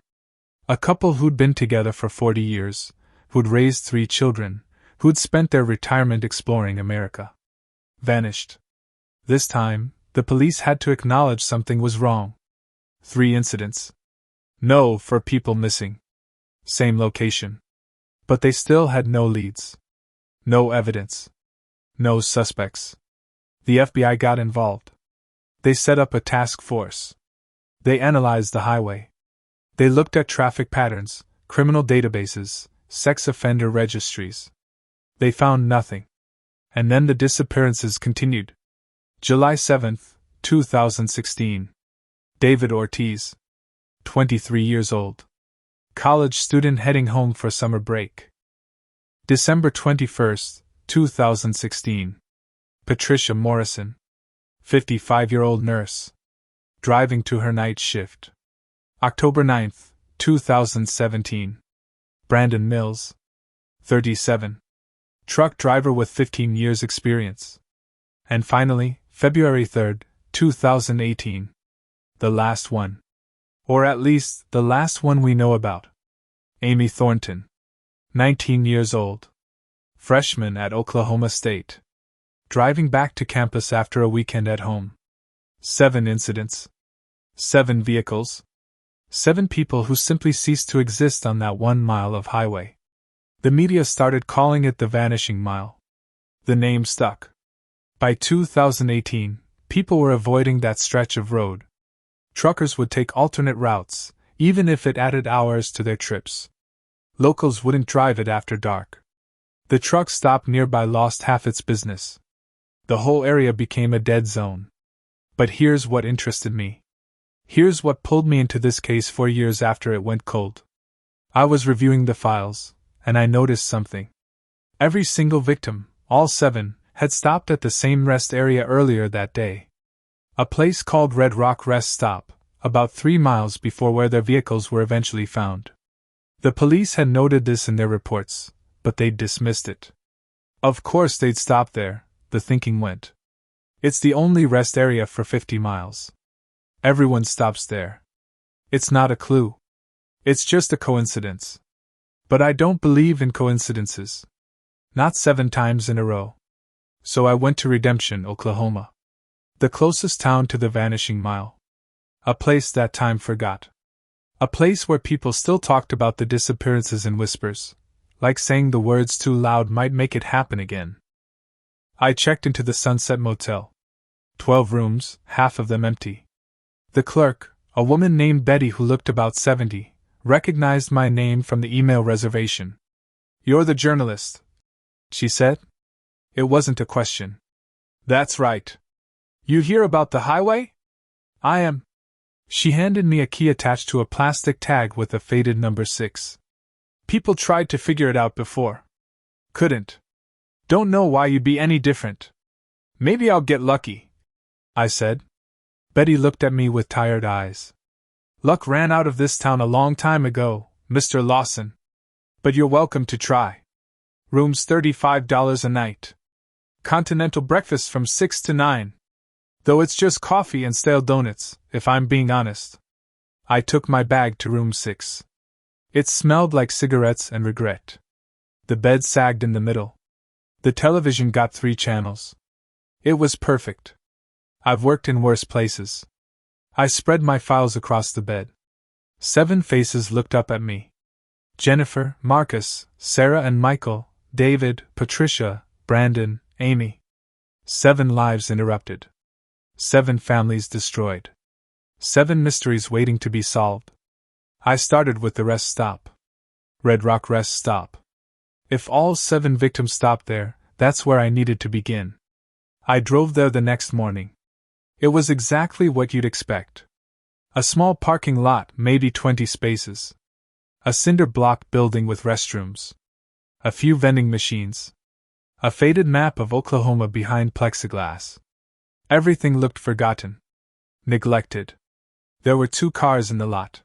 A couple who'd been together for 40 years, who'd raised 3 children, who'd spent their retirement exploring America. Vanished. This time, the police had to acknowledge something was wrong. 3 incidents. No for people missing. Same location. But they still had no leads. No evidence. No suspects. The FBI got involved. They set up a task force. They analyzed the highway. They looked at traffic patterns, criminal databases, sex offender registries. They found nothing. And then the disappearances continued. July 7, 2016. David Ortiz. 23 years old. College student heading home for summer break. December 21, 2016. Patricia Morrison. 55-year-old nurse. Driving to her night shift. October 9, 2017. Brandon Mills. 37. Truck driver with 15 years experience. And finally, February 3, 2018. The last one. Or at least, the last one we know about. Amy Thornton. 19 years old. Freshman at Oklahoma State. Driving back to campus after a weekend at home. 7 incidents. 7 vehicles. 7 people who simply ceased to exist on that 1 mile of highway. The media started calling it the Vanishing Mile. The name stuck. By 2018, people were avoiding that stretch of road. Truckers would take alternate routes, even if it added hours to their trips. Locals wouldn't drive it after dark. The truck stop nearby lost half its business. The whole area became a dead zone. But here's what interested me. Here's what pulled me into this case 4 years after it went cold. I was reviewing the files, and I noticed something. Every single victim, all 7, had stopped at the same rest area earlier that day. A place called Red Rock Rest Stop, about 3 miles before where their vehicles were eventually found. The police had noted this in their reports, but they'd dismissed it. Of course they'd stop there, the thinking went. It's the only rest area for 50 miles. Everyone stops there. It's not a clue. It's just a coincidence. But I don't believe in coincidences. Not 7 times in a row. So I went to Redemption, Oklahoma. The closest town to the Vanishing Mile. A place that time forgot. A place where people still talked about the disappearances in whispers, like saying the words too loud might make it happen again. I checked into the Sunset Motel. 12 rooms, half of them empty. The clerk, a woman named Betty who looked about 70, recognized my name from the email reservation. "You're the journalist," she said. It wasn't a question. "That's right. You hear about the highway?" "I am." She handed me a key attached to a plastic tag with a faded number 6. "People tried to figure it out before. Couldn't. Don't know why you'd be any different. Maybe I'll get lucky," I said. Betty looked at me with tired eyes. "Luck ran out of this town a long time ago, Mr. Lawson. But you're welcome to try. Room's $35 a night. Continental breakfast from 6 to 9. Though it's just coffee and stale donuts, if I'm being honest." I took my bag to room 6. It smelled like cigarettes and regret. The bed sagged in the middle. The television got 3 channels. It was perfect. I've worked in worse places. I spread my files across the bed. 7 faces looked up at me. Jennifer, Marcus, Sarah and Michael, David, Patricia, Brandon, Amy. 7 lives interrupted. 7 families destroyed. 7 mysteries waiting to be solved. I started with the rest stop. Red Rock Rest Stop. If all 7 victims stopped there, that's where I needed to begin. I drove there the next morning. It was exactly what you'd expect. A small parking lot, maybe 20 spaces. A cinder block building with restrooms. A few vending machines. A faded map of Oklahoma behind plexiglass. Everything looked forgotten. Neglected. There were 2 cars in the lot.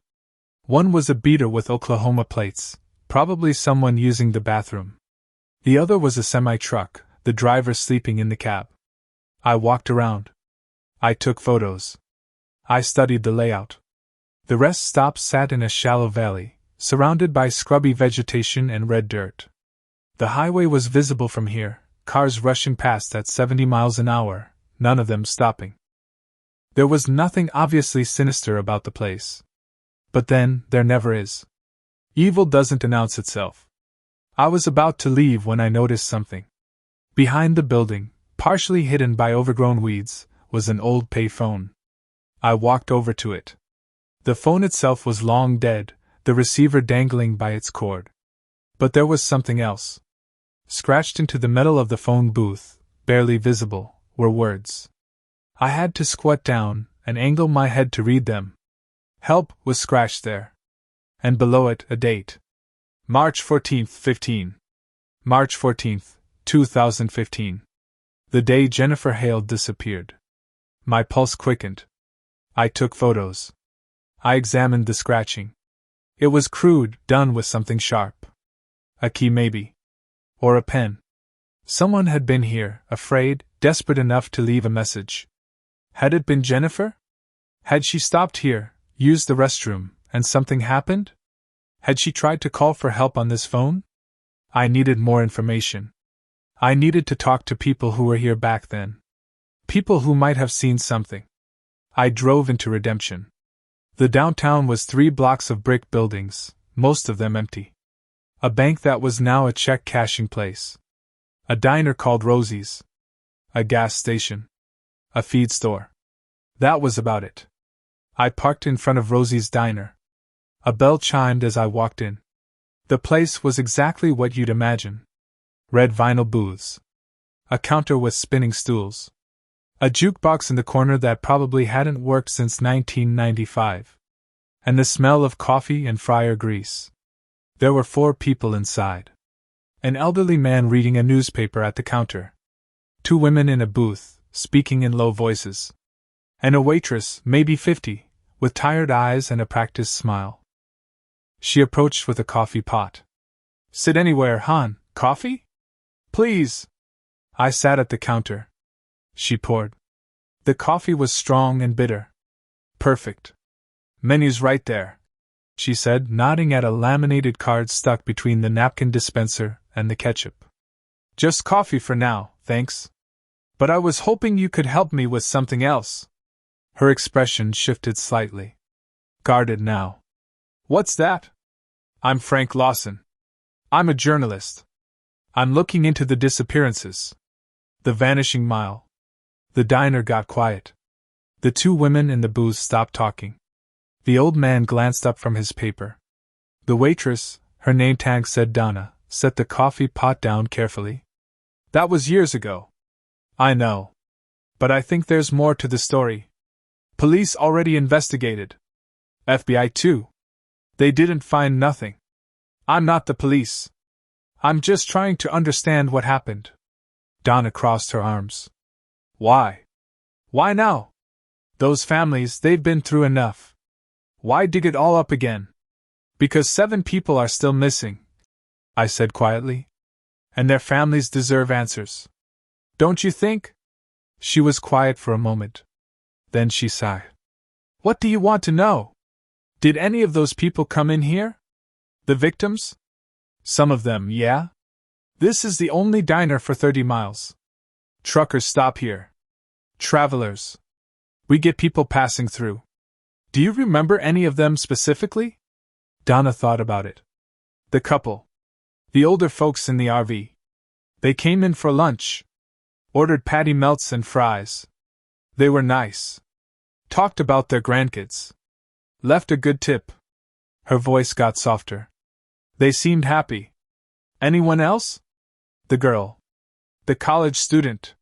One was a beater with Oklahoma plates, probably someone using the bathroom. The other was a semi-truck, the driver sleeping in the cab. I walked around. I took photos. I studied the layout. The rest stop sat in a shallow valley, surrounded by scrubby vegetation and red dirt. The highway was visible from here, cars rushing past at 70 miles an hour, none of them stopping. There was nothing obviously sinister about the place. But then, there never is. Evil doesn't announce itself. I was about to leave when I noticed something. Behind the building, partially hidden by overgrown weeds, was an old pay phone. I walked over to it. The phone itself was long dead, the receiver dangling by its cord. But there was something else. Scratched into the metal of the phone booth, barely visible, were words. I had to squat down and angle my head to read them. Help was scratched there. And below it, a date. March 14th, 15. March 14th, 2015. The day Jennifer Hale disappeared. My pulse quickened. I took photos. I examined the scratching. It was crude, done with something sharp. A key maybe. Or a pen. Someone had been here, afraid, desperate enough to leave a message. Had it been Jennifer? Had she stopped here, used the restroom, and something happened? Had she tried to call for help on this phone? I needed more information. I needed to talk to people who were here back then. People who might have seen something. I drove into Redemption. The downtown was 3 blocks of brick buildings, most of them empty. A bank that was now a check cashing place. A diner called Rosie's. A gas station. A feed store. That was about it. I parked in front of Rosie's diner. A bell chimed as I walked in. The place was exactly what you'd imagine. Red vinyl booths. A counter with spinning stools. A jukebox in the corner that probably hadn't worked since 1995. And the smell of coffee and fryer grease. There were 4 people inside. An elderly man reading a newspaper at the counter. 2 women in a booth, speaking in low voices. And a waitress, maybe 50, with tired eyes and a practiced smile. She approached with a coffee pot. Sit anywhere, hon. Coffee? Please. I sat at the counter. She poured. The coffee was strong and bitter. Perfect. Menu's right there, she said, nodding at a laminated card stuck between the napkin dispenser and the ketchup. Just coffee for now, thanks. But I was hoping you could help me with something else. Her expression shifted slightly. Guarded now. What's that? I'm Frank Lawson. I'm a journalist. I'm looking into the disappearances. The Vanishing Mile. The diner got quiet. The 2 women in the booth stopped talking. The old man glanced up from his paper. The waitress, her name tag said Donna, set the coffee pot down carefully. That was years ago. I know. But I think there's more to the story. Police already investigated. FBI too. They didn't find nothing. I'm not the police. I'm just trying to understand what happened. Donna crossed her arms. Why? Why now? Those families, they've been through enough. Why dig it all up again? Because 7 people are still missing, I said quietly. And their families deserve answers. Don't you think? She was quiet for a moment. Then she sighed. What do you want to know? Did any of those people come in here? The victims? Some of them, yeah. This is the only diner for 30 miles. Truckers stop here. Travelers. We get people passing through. Do you remember any of them specifically? Donna thought about it. The couple. The older folks in the RV. They came in for lunch. Ordered patty melts and fries. They were nice. Talked about their grandkids. Left a good tip. Her voice got softer. They seemed happy. Anyone else? The girl. The college student.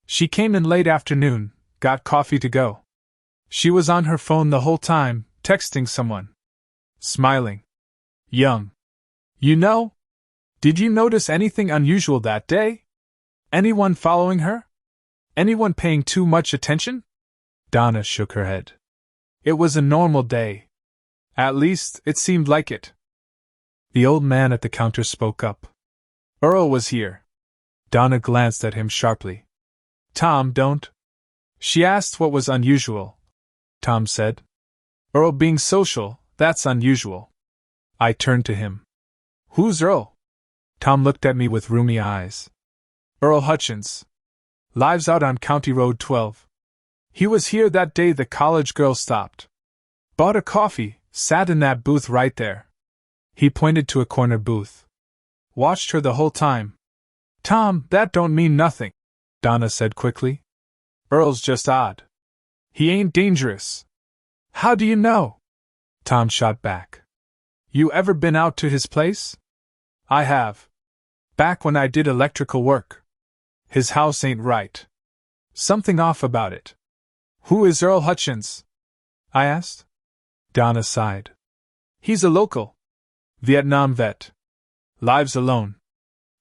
She came in late afternoon, got coffee to go. She was on her phone the whole time, texting someone. Smiling. Young. You know? Did you notice anything unusual that day? Anyone following her? Anyone paying too much attention? Donna shook her head. It was a normal day. At least, it seemed like it. The old man at the counter spoke up. Earl was here. Donna glanced at him sharply. Tom, don't. She asked what was unusual. Tom said. Earl being social, that's unusual. I turned to him. Who's Earl? Tom looked at me with rheumy eyes. Earl Hutchins. Lives out on County Road 12. He was here that day the college girl stopped. Bought a coffee, sat in that booth right there. He pointed to a corner booth. Watched her the whole time. Tom, that don't mean nothing, Donna said quickly. Earl's just odd. He ain't dangerous. How do you know? Tom shot back. You ever been out to his place? I have. Back when I did electrical work. His house ain't right. Something off about it. Who is Earl Hutchins? I asked. Donna sighed. He's a local. Vietnam vet. Lives alone.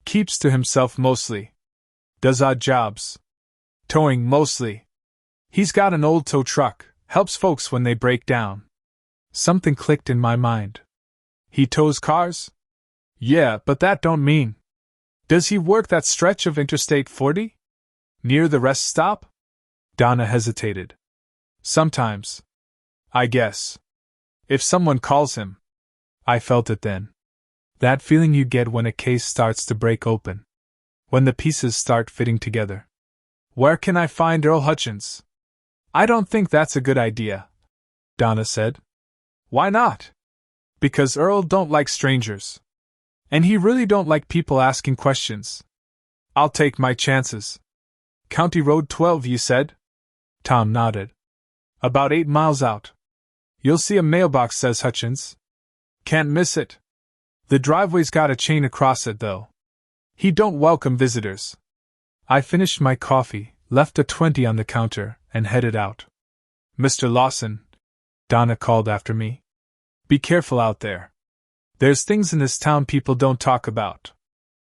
Keeps to himself mostly. Does odd jobs. Towing mostly. He's got an old tow truck, helps folks when they break down. Something clicked in my mind. He tows cars? Yeah, but that don't mean. Does he work that stretch of Interstate 40? Near the rest stop? Donna hesitated. Sometimes. I guess. If someone calls him. I felt it then. That feeling you get when a case starts to break open. When the pieces start fitting together. Where can I find Earl Hutchins? I don't think that's a good idea, Donna said. Why not? Because Earl don't like strangers. And he really don't like people asking questions. I'll take my chances. County Road 12, you said? Tom nodded. About 8 miles out. You'll see a mailbox, says Hutchins. Can't miss it. The driveway's got a chain across it, though. He don't welcome visitors. I finished my coffee, left a 20 on the counter, and headed out. Mr. Lawson, Donna called after me. Be careful out there. There's things in this town people don't talk about.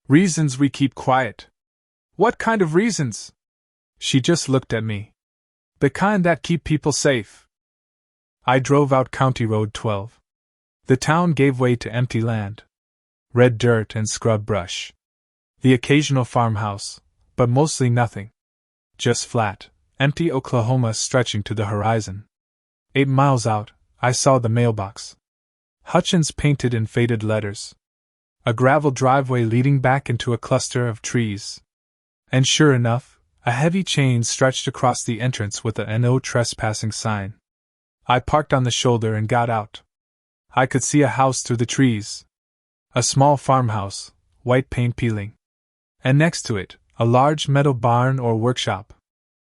Reasons we keep quiet. What kind of reasons? She just looked at me. The kind that keep people safe. I drove out County Road 12. The town gave way to empty land. Red dirt and scrub brush. The occasional farmhouse, but mostly nothing. Just flat, empty Oklahoma stretching to the horizon. 8 miles out, I saw the mailbox. Hutchins painted in faded letters. A gravel driveway leading back into a cluster of trees. And sure enough, a heavy chain stretched across the entrance with a "No Trespassing" sign. I parked on the shoulder and got out. I could see a house through the trees. A small farmhouse, white paint peeling. And next to it, a large metal barn or workshop.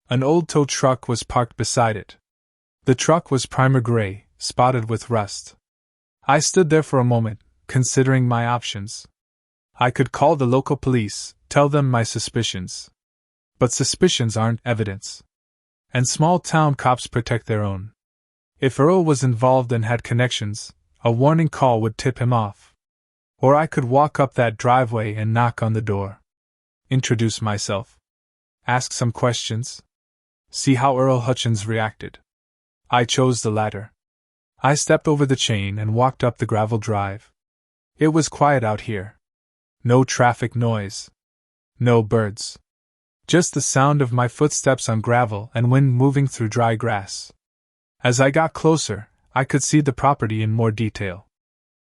An old tow truck was parked beside it. The truck was primer gray, spotted with rust. I stood there for a moment, considering my options. I could call the local police, tell them my suspicions. But suspicions aren't evidence. And small-town cops protect their own. If Earl was involved and had connections, a warning call would tip him off. Or I could walk up that driveway and knock on the door. Introduce myself. Ask some questions. See how Earl Hutchins reacted. I chose the latter. I stepped over the chain and walked up the gravel drive. It was quiet out here. No traffic noise. No birds. Just the sound of my footsteps on gravel and wind moving through dry grass. As I got closer, I could see the property in more detail.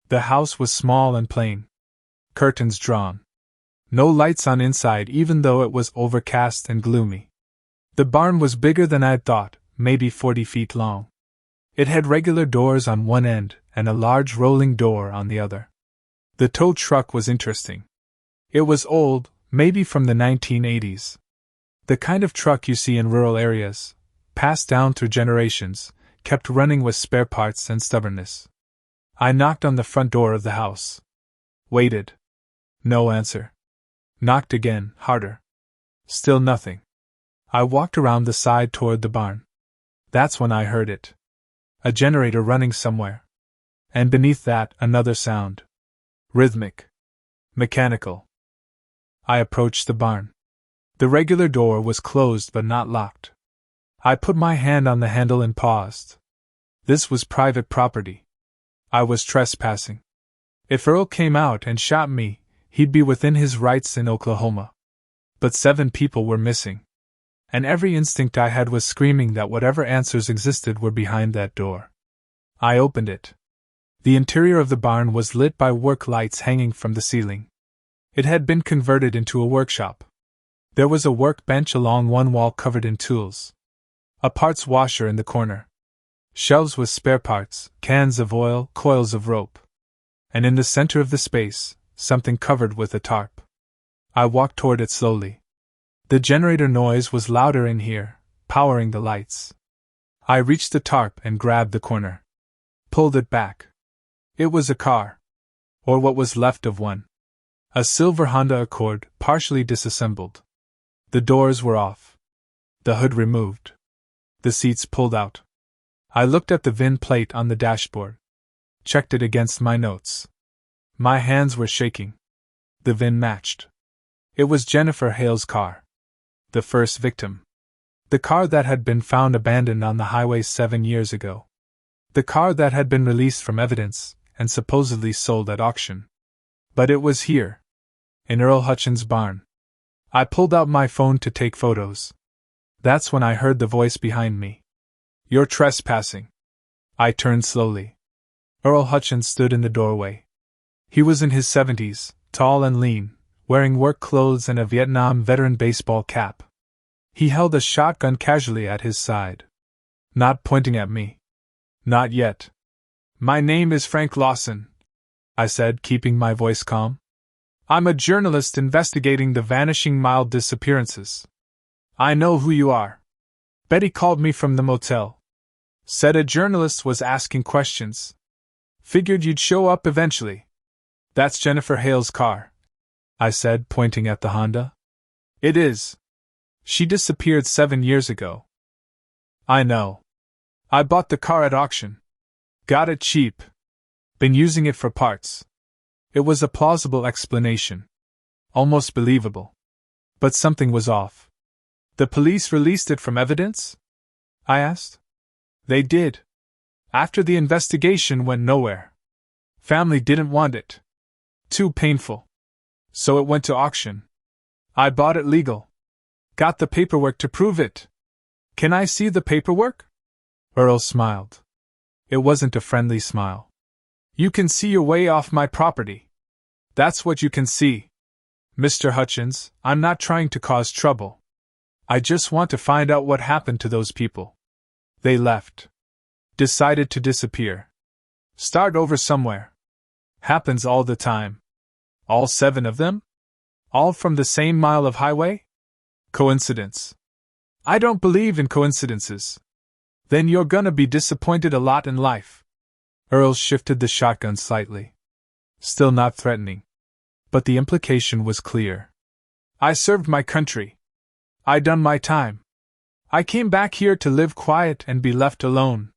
The house was small and plain. Curtains drawn. No lights on inside even though it was overcast and gloomy. The barn was bigger than I'd thought, maybe 40 feet long. It had regular doors on one end and a large rolling door on the other. The tow truck was interesting. It was old, maybe from the 1980s. The kind of truck you see in rural areas, passed down through generations, kept running with spare parts and stubbornness. I knocked on the front door of the house. Waited. No answer. Knocked again, harder. Still nothing. I walked around the side toward the barn. That's when I heard it. A generator running somewhere. And beneath that, another sound. Rhythmic. Mechanical. I approached the barn. The regular door was closed but not locked. I put my hand on the handle and paused. This was private property. I was trespassing. If Earl came out and shot me, he'd be within his rights in Oklahoma. But 7 people were missing. And every instinct I had was screaming that whatever answers existed were behind that door. I opened it. The interior of the barn was lit by work lights hanging from the ceiling. It had been converted into a workshop. There was a workbench along one wall covered in tools. A parts washer in the corner. Shelves with spare parts, cans of oil, coils of rope. And in the center of the space, something covered with a tarp. I walked toward it slowly. The generator noise was louder in here, powering the lights. I reached the tarp and grabbed the corner. Pulled it back. It was a car. Or what was left of one. A silver Honda Accord, partially disassembled. The doors were off. The hood removed. The seats pulled out. I looked at the VIN plate on the dashboard. Checked it against my notes. My hands were shaking. The VIN matched. It was Jennifer Hale's car. The first victim. The car that had been found abandoned on the highway 7 years ago. The car that had been released from evidence and supposedly sold at auction. But it was here. In Earl Hutchins' barn. I pulled out my phone to take photos. That's when I heard the voice behind me. "You're trespassing." I turned slowly. Earl Hutchins stood in the doorway. He was in his 70s, tall and lean, wearing work clothes and a Vietnam veteran baseball cap. He held a shotgun casually at his side. Not pointing at me. Not yet. "My name is Frank Lawson," I said, keeping my voice calm. "I'm a journalist investigating the Vanishing Mile disappearances. I know who you are. Betty called me from the motel. Said a journalist was asking questions. Figured you'd show up eventually. That's Jennifer Hale's car," I said, pointing at the Honda. "It is. She disappeared 7 years ago." "I know. I bought the car at auction. Got it cheap. Been using it for parts." It was a plausible explanation. Almost believable. But something was off. "The police released it from evidence?" I asked. "They did. After the investigation went nowhere. Family didn't want it. Too painful. So it went to auction. I bought it legal. Got the paperwork to prove it. Can I see the paperwork?" Earl smiled. It wasn't a friendly smile. "You can see your way off my property. That's what you can see. Mr. Hutchins, I'm not trying to cause trouble. I just want to find out what happened to those people. They left. Decided to disappear. Start over somewhere. Happens all the time. All 7 of them? All from the same mile of highway? Coincidence. I don't believe in coincidences. Then you're gonna be disappointed a lot in life." Earl shifted the shotgun slightly. Still not threatening. But the implication was clear. "I served my country. I done my time. I came back here to live quiet and be left alone.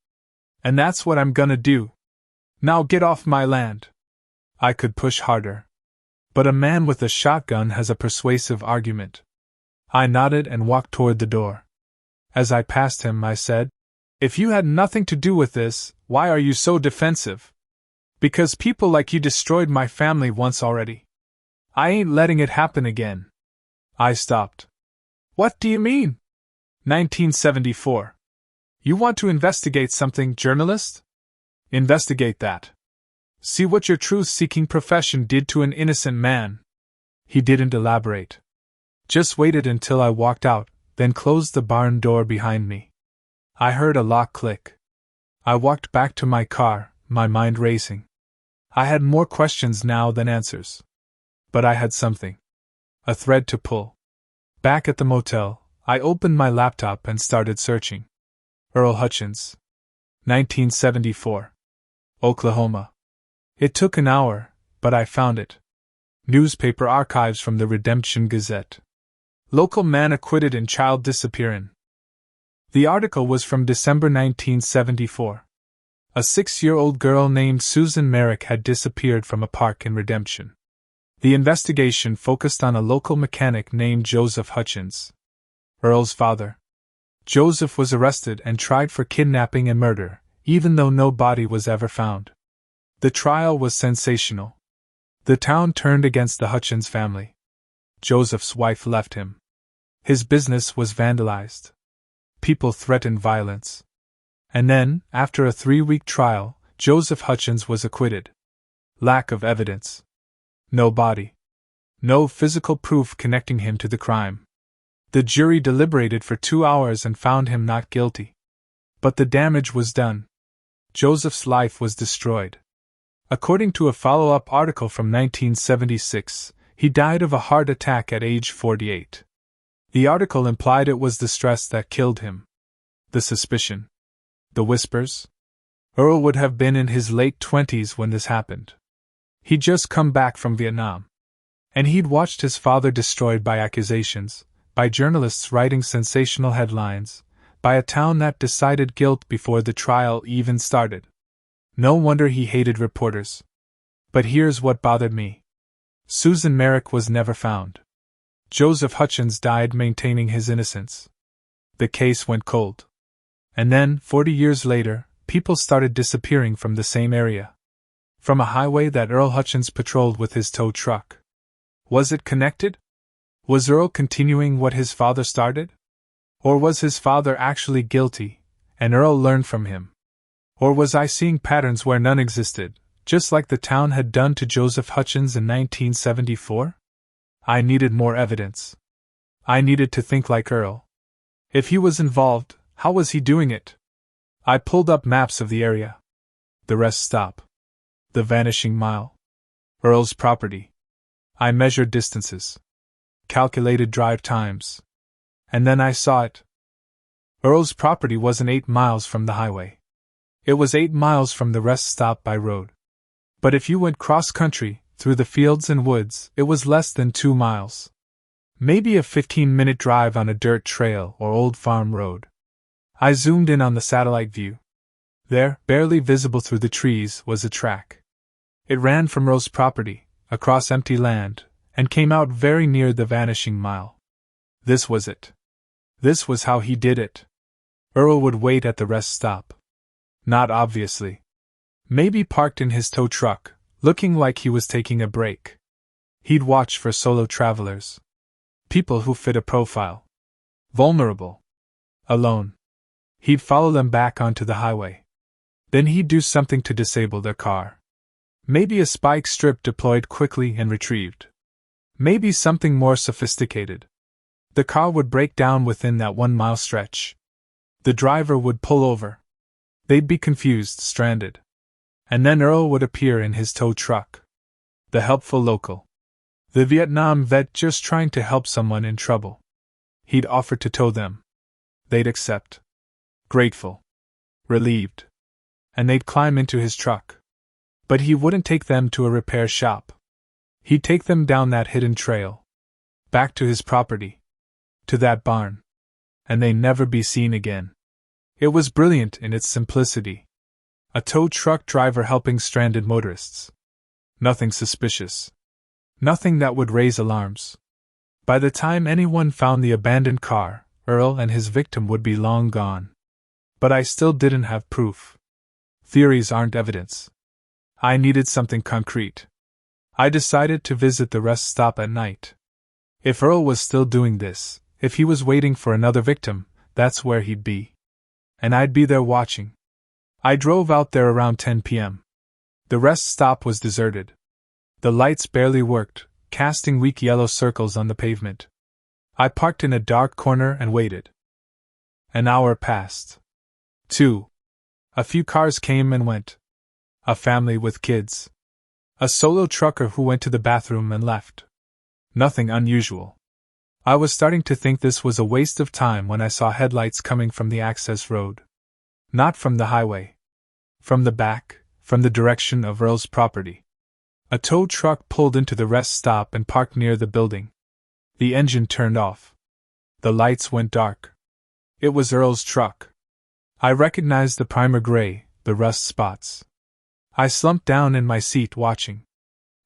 And that's what I'm gonna do. Now get off my land." I could push harder. But a man with a shotgun has a persuasive argument. I nodded and walked toward the door. As I passed him, I said, "If you had nothing to do with this, why are you so defensive?" "Because people like you destroyed my family once already. I ain't letting it happen again." I stopped. "What do you mean?" 1974. "You want to investigate something, journalist? Investigate that. See what your truth-seeking profession did to an innocent man." He didn't elaborate. Just waited until I walked out, then closed the barn door behind me. I heard a lock click. I walked back to my car, my mind racing. I had more questions now than answers. But I had something. A thread to pull. Back at the motel, I opened my laptop and started searching. Earl Hutchins. 1974. Oklahoma. It took an hour, but I found it. Newspaper archives from the Redemption Gazette. Local man acquitted in child disappearing. The article was from December 1974. A 6-year-old girl named Susan Merrick had disappeared from a park in Redemption. The investigation focused on a local mechanic named Joseph Hutchins, Earl's father. Joseph was arrested and tried for kidnapping and murder, even though no body was ever found. The trial was sensational. The town turned against the Hutchins family. Joseph's wife left him. His business was vandalized. People threatened violence. And then, after a 3-week trial, Joseph Hutchins was acquitted. Lack of evidence. No body. No physical proof connecting him to the crime. The jury deliberated for 2 hours and found him not guilty. But the damage was done. Joseph's life was destroyed. According to a follow-up article from 1976, he died of a heart attack at age 48. The article implied it was the stress that killed him. The suspicion. The whispers. Earl would have been in his late 20s when this happened. He'd just come back from Vietnam. And he'd watched his father destroyed by accusations, by journalists writing sensational headlines, by a town that decided guilt before the trial even started. No wonder he hated reporters. But here's what bothered me. Susan Merrick was never found. Joseph Hutchins died maintaining his innocence. The case went cold. And then, 40 years later, people started disappearing from the same area. From a highway that Earl Hutchins patrolled with his tow truck. Was it connected? Was Earl continuing what his father started? Or was his father actually guilty, and Earl learned from him? Or was I seeing patterns where none existed, just like the town had done to Joseph Hutchins in 1974? I needed more evidence. I needed to think like Earl. If he was involved, how was he doing it? I pulled up maps of the area. The rest stop. The vanishing mile. Earl's property. I measured distances. Calculated drive times. And then I saw it. Earl's property wasn't 8 miles from the highway. It was 8 miles from the rest stop by road. But if you went cross-country, through the fields and woods, it was less than 2 miles. Maybe a 15-minute drive on a dirt trail or old farm road. I zoomed in on the satellite view. There, barely visible through the trees, was a track. It ran from Earl's property, across empty land, and came out very near the vanishing mile. This was it. This was how he did it. Earl would wait at the rest stop. Not obviously. Maybe parked in his tow truck, looking like he was taking a break. He'd watch for solo travelers. People who fit a profile. Vulnerable. Alone. He'd follow them back onto the highway. Then he'd do something to disable their car. Maybe a spike strip deployed quickly and retrieved. Maybe something more sophisticated. The car would break down within that 1 mile stretch. The driver would pull over. They'd be confused, stranded. And then Earl would appear in his tow truck. The helpful local. The Vietnam vet just trying to help someone in trouble. He'd offer to tow them. They'd accept. Grateful. Relieved. And they'd climb into his truck. But he wouldn't take them to a repair shop. He'd take them down that hidden trail. Back to his property. To that barn. And they'd never be seen again. It was brilliant in its simplicity. A tow truck driver helping stranded motorists. Nothing suspicious. Nothing that would raise alarms. By the time anyone found the abandoned car, Earl and his victim would be long gone. But I still didn't have proof. Theories aren't evidence. I needed something concrete. I decided to visit the rest stop at night. If Earl was still doing this, if he was waiting for another victim, that's where he'd be. And I'd be there watching. I drove out there around 10 p.m. The rest stop was deserted. The lights barely worked, casting weak yellow circles on the pavement. I parked in a dark corner and waited. An hour passed. 2. A few cars came and went. A family with kids. A solo trucker who went to the bathroom and left. Nothing unusual. I was starting to think this was a waste of time when I saw headlights coming from the access road. Not from the highway. From the back, from the direction of Earl's property. A tow truck pulled into the rest stop and parked near the building. The engine turned off. The lights went dark. It was Earl's truck. I recognized the primer gray, the rust spots. I slumped down in my seat watching.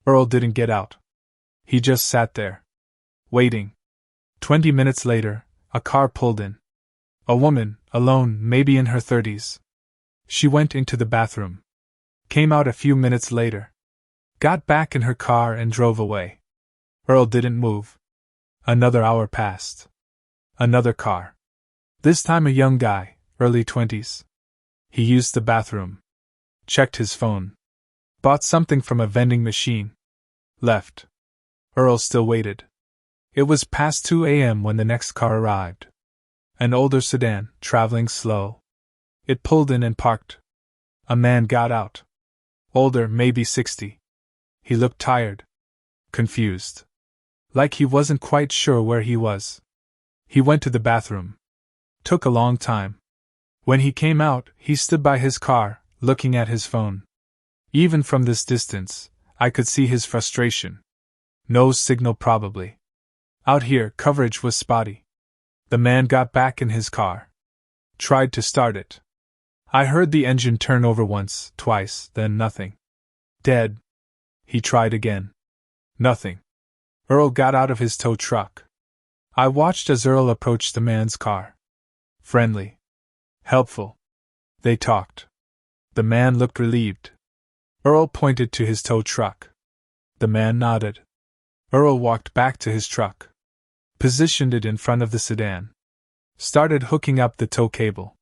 Earl didn't get out. He just sat there. Waiting. 20 minutes later, a car pulled in. A woman, alone, maybe in her 30s. She went into the bathroom. Came out a few minutes later. Got back in her car and drove away. Earl didn't move. Another hour passed. Another car. This time a young guy, early 20s. He used the bathroom. Checked his phone. Bought something from a vending machine. Left. Earl still waited. It was past 2 a.m. when the next car arrived. An older sedan, traveling slow. It pulled in and parked. A man got out. Older, maybe 60. He looked tired. Confused. Like he wasn't quite sure where he was. He went to the bathroom. Took a long time. When he came out, he stood by his car, looking at his phone. Even from this distance, I could see his frustration. No signal probably. Out here, coverage was spotty. The man got back in his car. Tried to start it. I heard the engine turn over once, twice, then nothing. Dead. He tried again. Nothing. Earl got out of his tow truck. I watched as Earl approached the man's car. Friendly. Helpful. They talked. The man looked relieved. Earl pointed to his tow truck. The man nodded. Earl walked back to his truck. Positioned it in front of the sedan. Started hooking up the tow cable.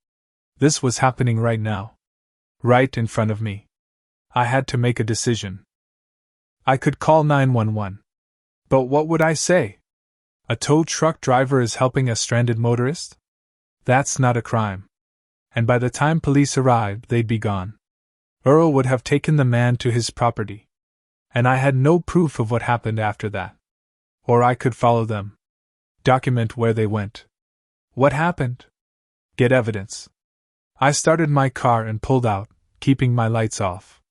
This was happening right now. Right in front of me. I had to make a decision. I could call 911. But what would I say? A tow truck driver is helping a stranded motorist? That's not a crime. And by the time police arrived, they'd be gone. Earl would have taken the man to his property. And I had no proof of what happened after that. Or I could follow them. Document where they went. What happened? Get evidence. I started my car and pulled out, keeping my lights off.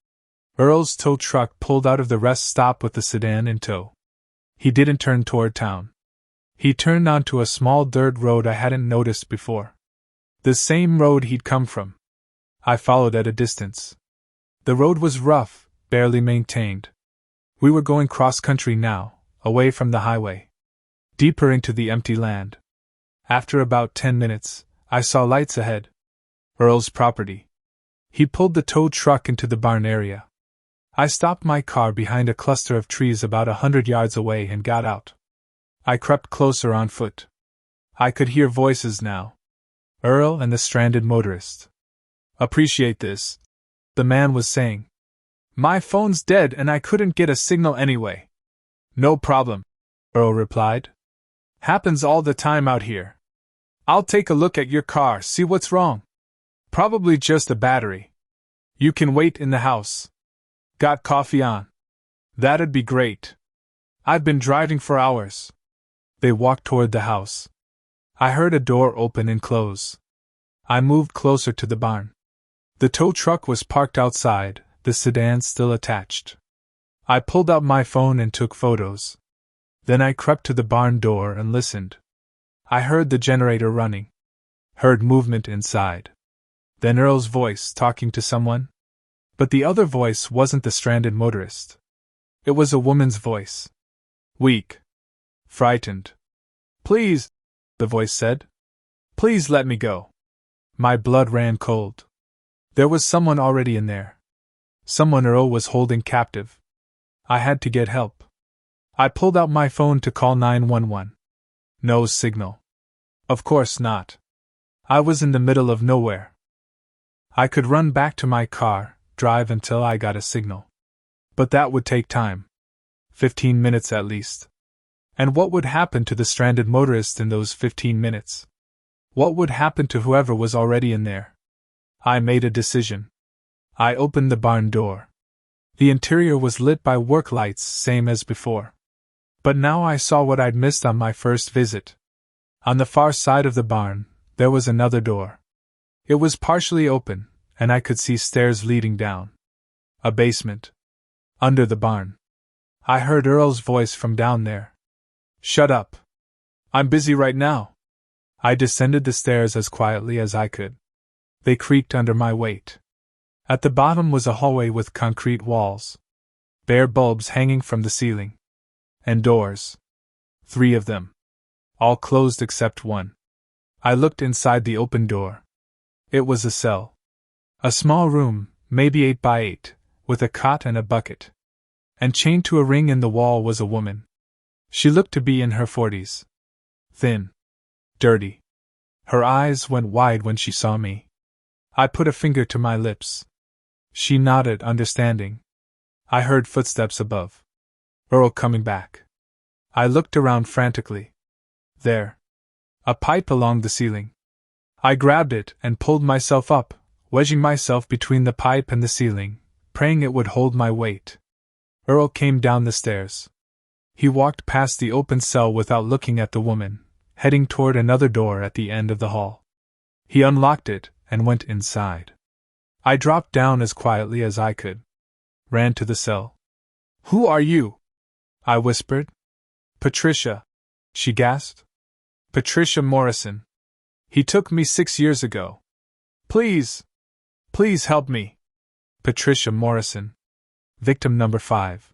Earl's tow truck pulled out of the rest stop with the sedan in tow. He didn't turn toward town. He turned onto a small dirt road I hadn't noticed before. The same road he'd come from. I followed at a distance. The road was rough, barely maintained. We were going cross-country now, away from the highway. Deeper into the empty land. After about 10 minutes, I saw lights ahead. Earl's property. He pulled the tow truck into the barn area. I stopped my car behind a cluster of trees about 100 yards away and got out. I crept closer on foot. I could hear voices now. Earl and the stranded motorist. Appreciate this, the man was saying. My phone's dead and I couldn't get a signal anyway. No problem, Earl replied. Happens all the time out here. I'll take a look at your car, see what's wrong. Probably just a battery. You can wait in the house. Got coffee on? That'd be great. I've been driving for hours. They walked toward the house. I heard a door open and close. I moved closer to the barn. The tow truck was parked outside, the sedan still attached. I pulled out my phone and took photos. Then I crept to the barn door and listened. I heard the generator running. Heard movement inside. Then Earl's voice talking to someone. But the other voice wasn't the stranded motorist. It was a woman's voice. Weak. Frightened. Please, the voice said. Please let me go. My blood ran cold. There was someone already in there. Someone Earl was holding captive. I had to get help. I pulled out my phone to call 911. No signal. Of course not. I was in the middle of nowhere. I could run back to my car, drive until I got a signal. But that would take time. 15 minutes at least. And what would happen to the stranded motorist in those 15 minutes? What would happen to whoever was already in there? I made a decision. I opened the barn door. The interior was lit by work lights, same as before. But now I saw what I'd missed on my first visit. On the far side of the barn, there was another door. It was partially open, and I could see stairs leading down. A basement. Under the barn. I heard Earl's voice from down there. Shut up. I'm busy right now. I descended the stairs as quietly as I could. They creaked under my weight. At the bottom was a hallway with concrete walls. Bare bulbs hanging from the ceiling. And doors. 3 of them. All closed except one. I looked inside the open door. It was a cell. A small room, maybe 8 by 8, with a cot and a bucket. And chained to a ring in the wall was a woman. She looked to be in her 40s. Thin. Dirty. Her eyes went wide when she saw me. I put a finger to my lips. She nodded, understanding. I heard footsteps above. Earl coming back. I looked around frantically. There. A pipe along the ceiling. I grabbed it and pulled myself up, wedging myself between the pipe and the ceiling, praying it would hold my weight. Earl came down the stairs. He walked past the open cell without looking at the woman, heading toward another door at the end of the hall. He unlocked it and went inside. I dropped down as quietly as I could. Ran to the cell. "Who are you?" I whispered. "Patricia," she gasped. "Patricia Morrison. He took me 6 years ago. Please help me." Patricia Morrison. Victim number 5.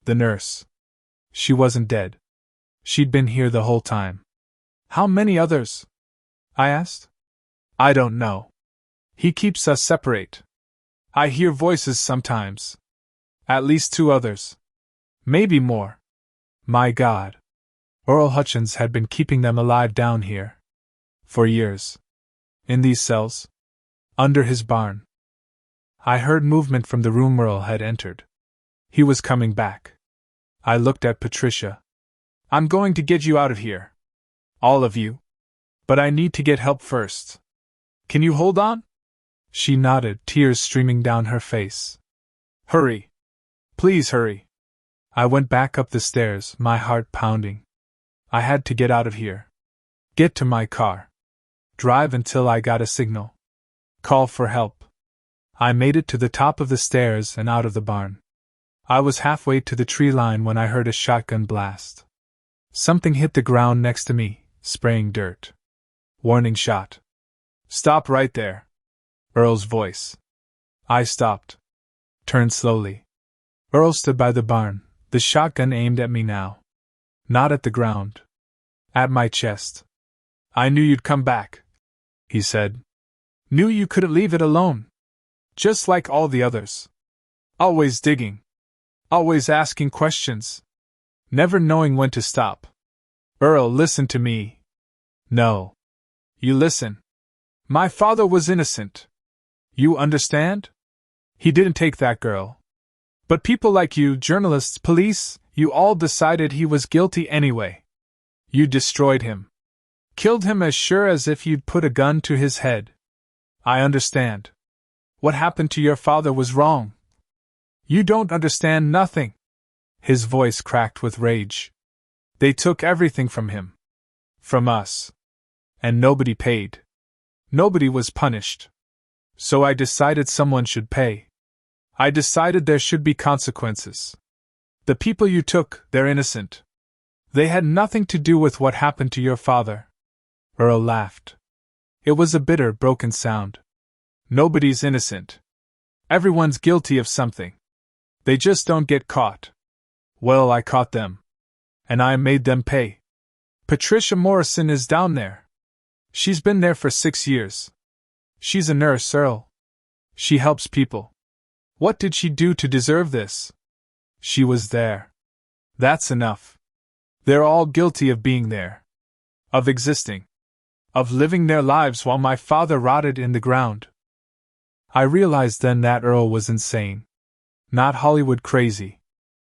The nurse. She wasn't dead. She'd been here the whole time. "How many others?" I asked. "I don't know. He keeps us separate. I hear voices sometimes. At least 2 others. Maybe more. My God. Earl Hutchins had been keeping them alive down here. For years. In these cells. Under his barn. I heard movement from the room Earl had entered. He was coming back. I looked at Patricia. "I'm going to get you out of here. All of you. But I need to get help first. Can you hold on?" She nodded, tears streaming down her face. "Hurry. Please hurry." I went back up the stairs, my heart pounding. I had to get out of here. Get to my car. Drive until I got a signal. Call for help. I made it to the top of the stairs and out of the barn. I was halfway to the tree line when I heard a shotgun blast. Something hit the ground next to me, spraying dirt. Warning shot. "Stop right there." Earl's voice. I stopped. Turned slowly. Earl stood by the barn, the shotgun aimed at me now. Not at the ground. At my chest. "I knew you'd come back," he said. "Knew you couldn't leave it alone. Just like all the others. Always digging. Always asking questions. Never knowing when to stop. Earl, listen to me." "No. You listen. My father was innocent. You understand? He didn't take that girl. But people like you, journalists, police, you all decided he was guilty anyway. You destroyed him. Killed him as sure as if you'd put a gun to his head. I understand. What happened to your father was wrong. You don't understand nothing." His voice cracked with rage. "They took everything from him. From us. And nobody paid. Nobody was punished. So I decided someone should pay. I decided there should be consequences. The people you took, they're innocent. They had nothing to do with what happened to your father." Earl laughed. It was a bitter, broken sound. "Nobody's innocent. Everyone's guilty of something. They just don't get caught. Well, I caught them. And I made them pay. Patricia Morrison is down there. She's been there for 6 years. She's a nurse, Earl. She helps people. What did she do to deserve this? She was there. That's enough. They're all guilty of being there. Of existing. Of living their lives while my father rotted in the ground." I realized then that Earl was insane. Not Hollywood crazy.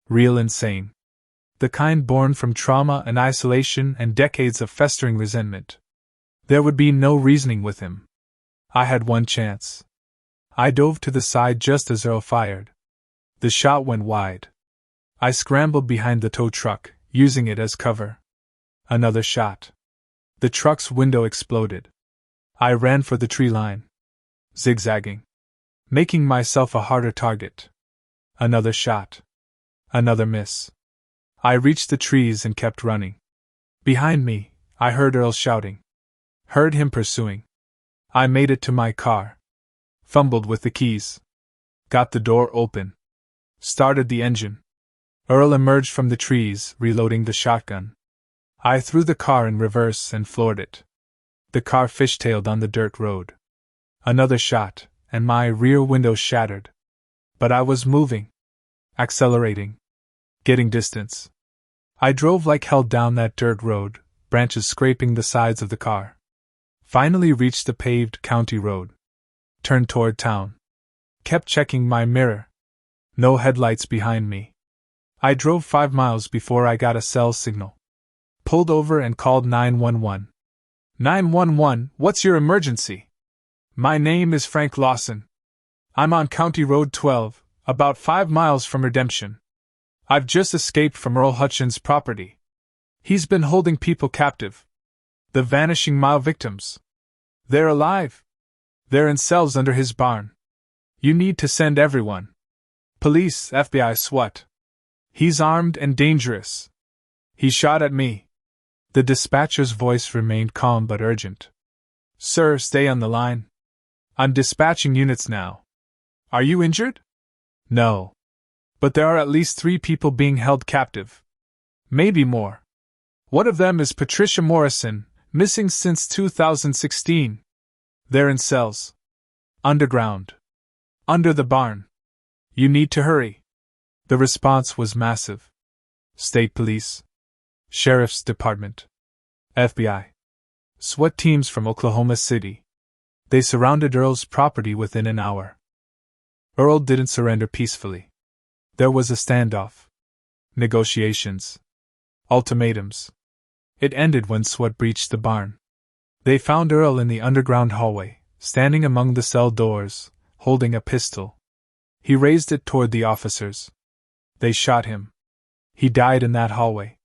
Real insane. The kind born from trauma and isolation and decades of festering resentment. There would be no reasoning with him. I had one chance. I dove to the side just as Earl fired. The shot went wide. I scrambled behind the tow truck, using it as cover. Another shot. The truck's window exploded. I ran for the tree line. Zigzagging. Making myself a harder target. Another shot. Another miss. I reached the trees and kept running. Behind me, I heard Earl shouting. Heard him pursuing. I made it to my car. Fumbled with the keys. Got the door open. Started the engine. Earl emerged from the trees, reloading the shotgun. I threw the car in reverse and floored it. The car fishtailed on the dirt road. Another shot, and my rear window shattered. But I was moving. Accelerating. Getting distance. I drove like hell down that dirt road, branches scraping the sides of the car. Finally reached the paved county road. Turned toward town. Kept checking my mirror. No headlights behind me. I drove 5 miles before I got a cell signal. Pulled over and called 911. 911, what's your emergency? My name is Frank Lawson. I'm on County Road 12, about 5 miles from Redemption. I've just escaped from Earl Hutchins' property. He's been holding people captive. The Vanishing Mile victims. They're alive. They're in cells under his barn. You need to send everyone. Police, FBI, SWAT. He's armed and dangerous. He shot at me. The dispatcher's voice remained calm but urgent. Sir, stay on the line. I'm dispatching units now. Are you injured? No. But there are at least 3 people being held captive. Maybe more. One of them is Patricia Morrison, missing since 2016. They're in cells. Underground. Under the barn. You need to hurry. The response was massive. State Police. Sheriff's Department. FBI. SWAT teams from Oklahoma City. They surrounded Earl's property within an hour. Earl didn't surrender peacefully. There was a standoff. Negotiations. Ultimatums. It ended when SWAT breached the barn. They found Earl in the underground hallway, standing among the cell doors, holding a pistol. He raised it toward the officers. They shot him. He died in that hallway.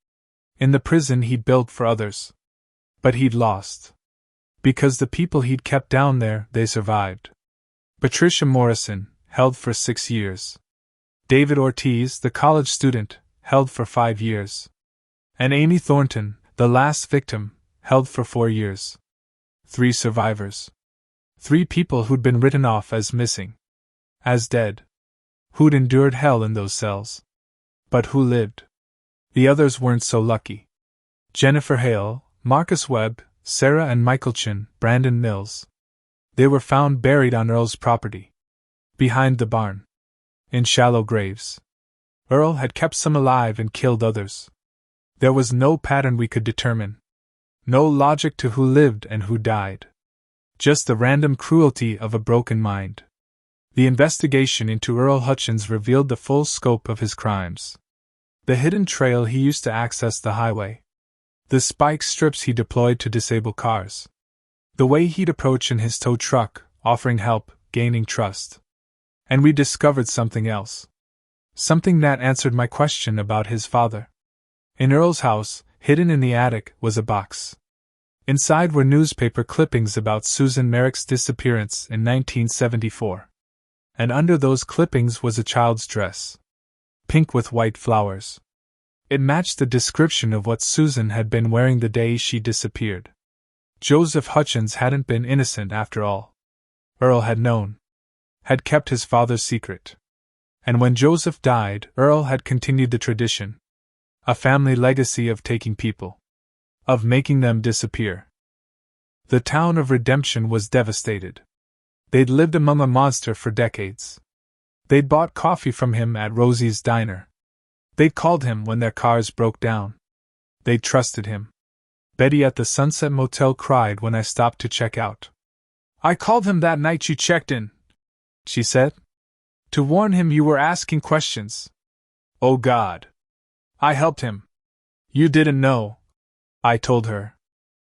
In the prison he'd built for others. But he'd lost. Because the people he'd kept down there, they survived. Patricia Morrison, held for 6 years. David Ortiz, the college student, held for 5 years. And Amy Thornton, the last victim, held for 4 years. 3 survivors. 3 people who'd been written off as missing. As dead. Who'd endured hell in those cells. But who lived? The others weren't so lucky. Jennifer Hale, Marcus Webb, Sarah and Michaelchin, Brandon Mills. They were found buried on Earl's property. Behind the barn. In shallow graves. Earl had kept some alive and killed others. There was no pattern we could determine. No logic to who lived and who died. Just the random cruelty of a broken mind. The investigation into Earl Hutchins revealed the full scope of his crimes. The hidden trail he used to access the highway. The spike strips he deployed to disable cars. The way he'd approach in his tow truck, offering help, gaining trust. And we discovered something else. Something that answered my question about his father. In Earl's house, hidden in the attic, was a box. Inside were newspaper clippings about Susan Merrick's disappearance in 1974. And under those clippings was a child's dress. Pink with white flowers. It matched the description of what Susan had been wearing the day she disappeared. Joseph Hutchins hadn't been innocent after all. Earl had known. Had kept his father's secret. And when Joseph died, Earl had continued the tradition. A family legacy of taking people. Of making them disappear. The town of Redemption was devastated. They'd lived among a monster for decades. They'd bought coffee from him at Rosie's Diner. They'd called him when their cars broke down. They'd trusted him. Betty at the Sunset Motel cried when I stopped to check out. I called him that night you checked in, she said. To warn him you were asking questions. Oh God. I helped him. You didn't know, I told her.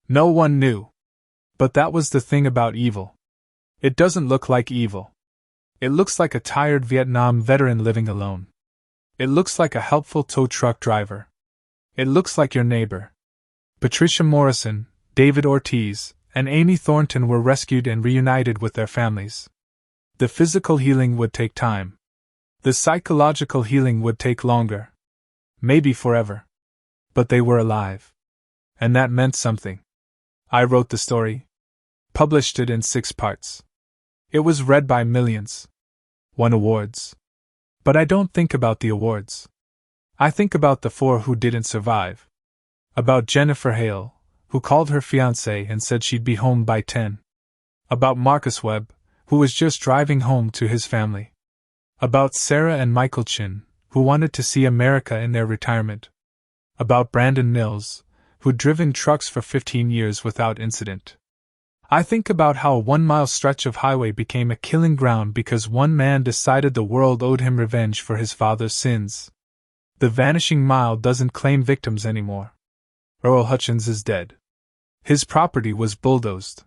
No one knew. But that was the thing about evil. It doesn't look like evil. It looks like a tired Vietnam veteran living alone. It looks like a helpful tow truck driver. It looks like your neighbor. Patricia Morrison, David Ortiz, and Amy Thornton were rescued and reunited with their families. The physical healing would take time. The psychological healing would take longer. Maybe forever. But they were alive. And that meant something. I wrote the story. Published it in 6 parts. It was read by millions. Won awards. But I don't think about the awards. I think about the 4 who didn't survive. About Jennifer Hale, who called her fiancé and said she'd be home by 10. About Marcus Webb, who was just driving home to his family. About Sarah and Michaelchin, who wanted to see America in their retirement. About Brandon Mills, who'd driven trucks for 15 years without incident. I think about how a 1-mile stretch of highway became a killing ground because one man decided the world owed him revenge for his father's sins. The Vanishing Mile doesn't claim victims anymore. Earl Hutchins is dead. His property was bulldozed.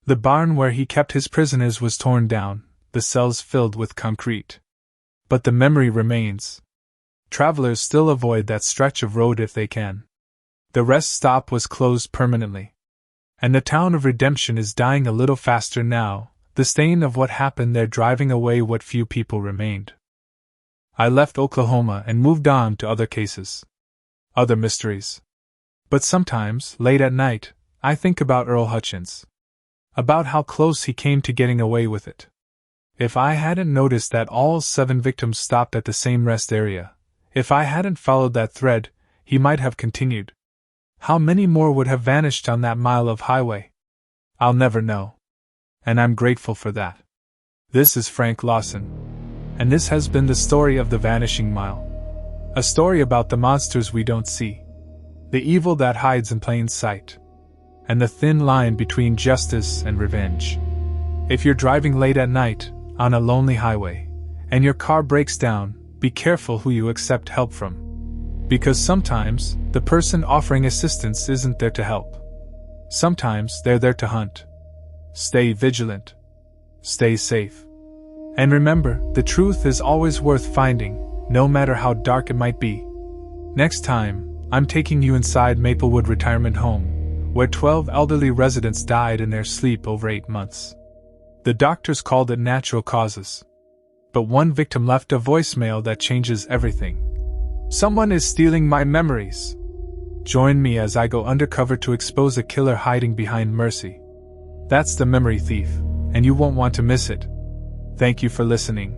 The barn where he kept his prisoners was torn down, the cells filled with concrete. But the memory remains. Travelers still avoid that stretch of road if they can. The rest stop was closed permanently. And the town of Redemption is dying a little faster now, the stain of what happened there driving away what few people remained. I left Oklahoma and moved on to other cases. Other mysteries. But sometimes, late at night, I think about Earl Hutchins. About how close he came to getting away with it. If I hadn't noticed that all 7 victims stopped at the same rest area, if I hadn't followed that thread, he might have continued. How many more would have vanished on that mile of highway? I'll never know. And I'm grateful for that. This is Frank Lawson. And this has been the story of the Vanishing Mile. A story about the monsters we don't see. The evil that hides in plain sight. And the thin line between justice and revenge. If you're driving late at night, on a lonely highway, and your car breaks down, be careful who you accept help from. Because sometimes, the person offering assistance isn't there to help. Sometimes they're there to hunt. Stay vigilant. Stay safe. And remember, the truth is always worth finding, no matter how dark it might be. Next time, I'm taking you inside Maplewood Retirement Home, where 12 elderly residents died in their sleep over 8 months. The doctors called it natural causes. But one victim left a voicemail that changes everything. Someone is stealing my memories. Join me as I go undercover to expose a killer hiding behind Mercy. That's the memory thief, and you won't want to miss it. Thank you for listening.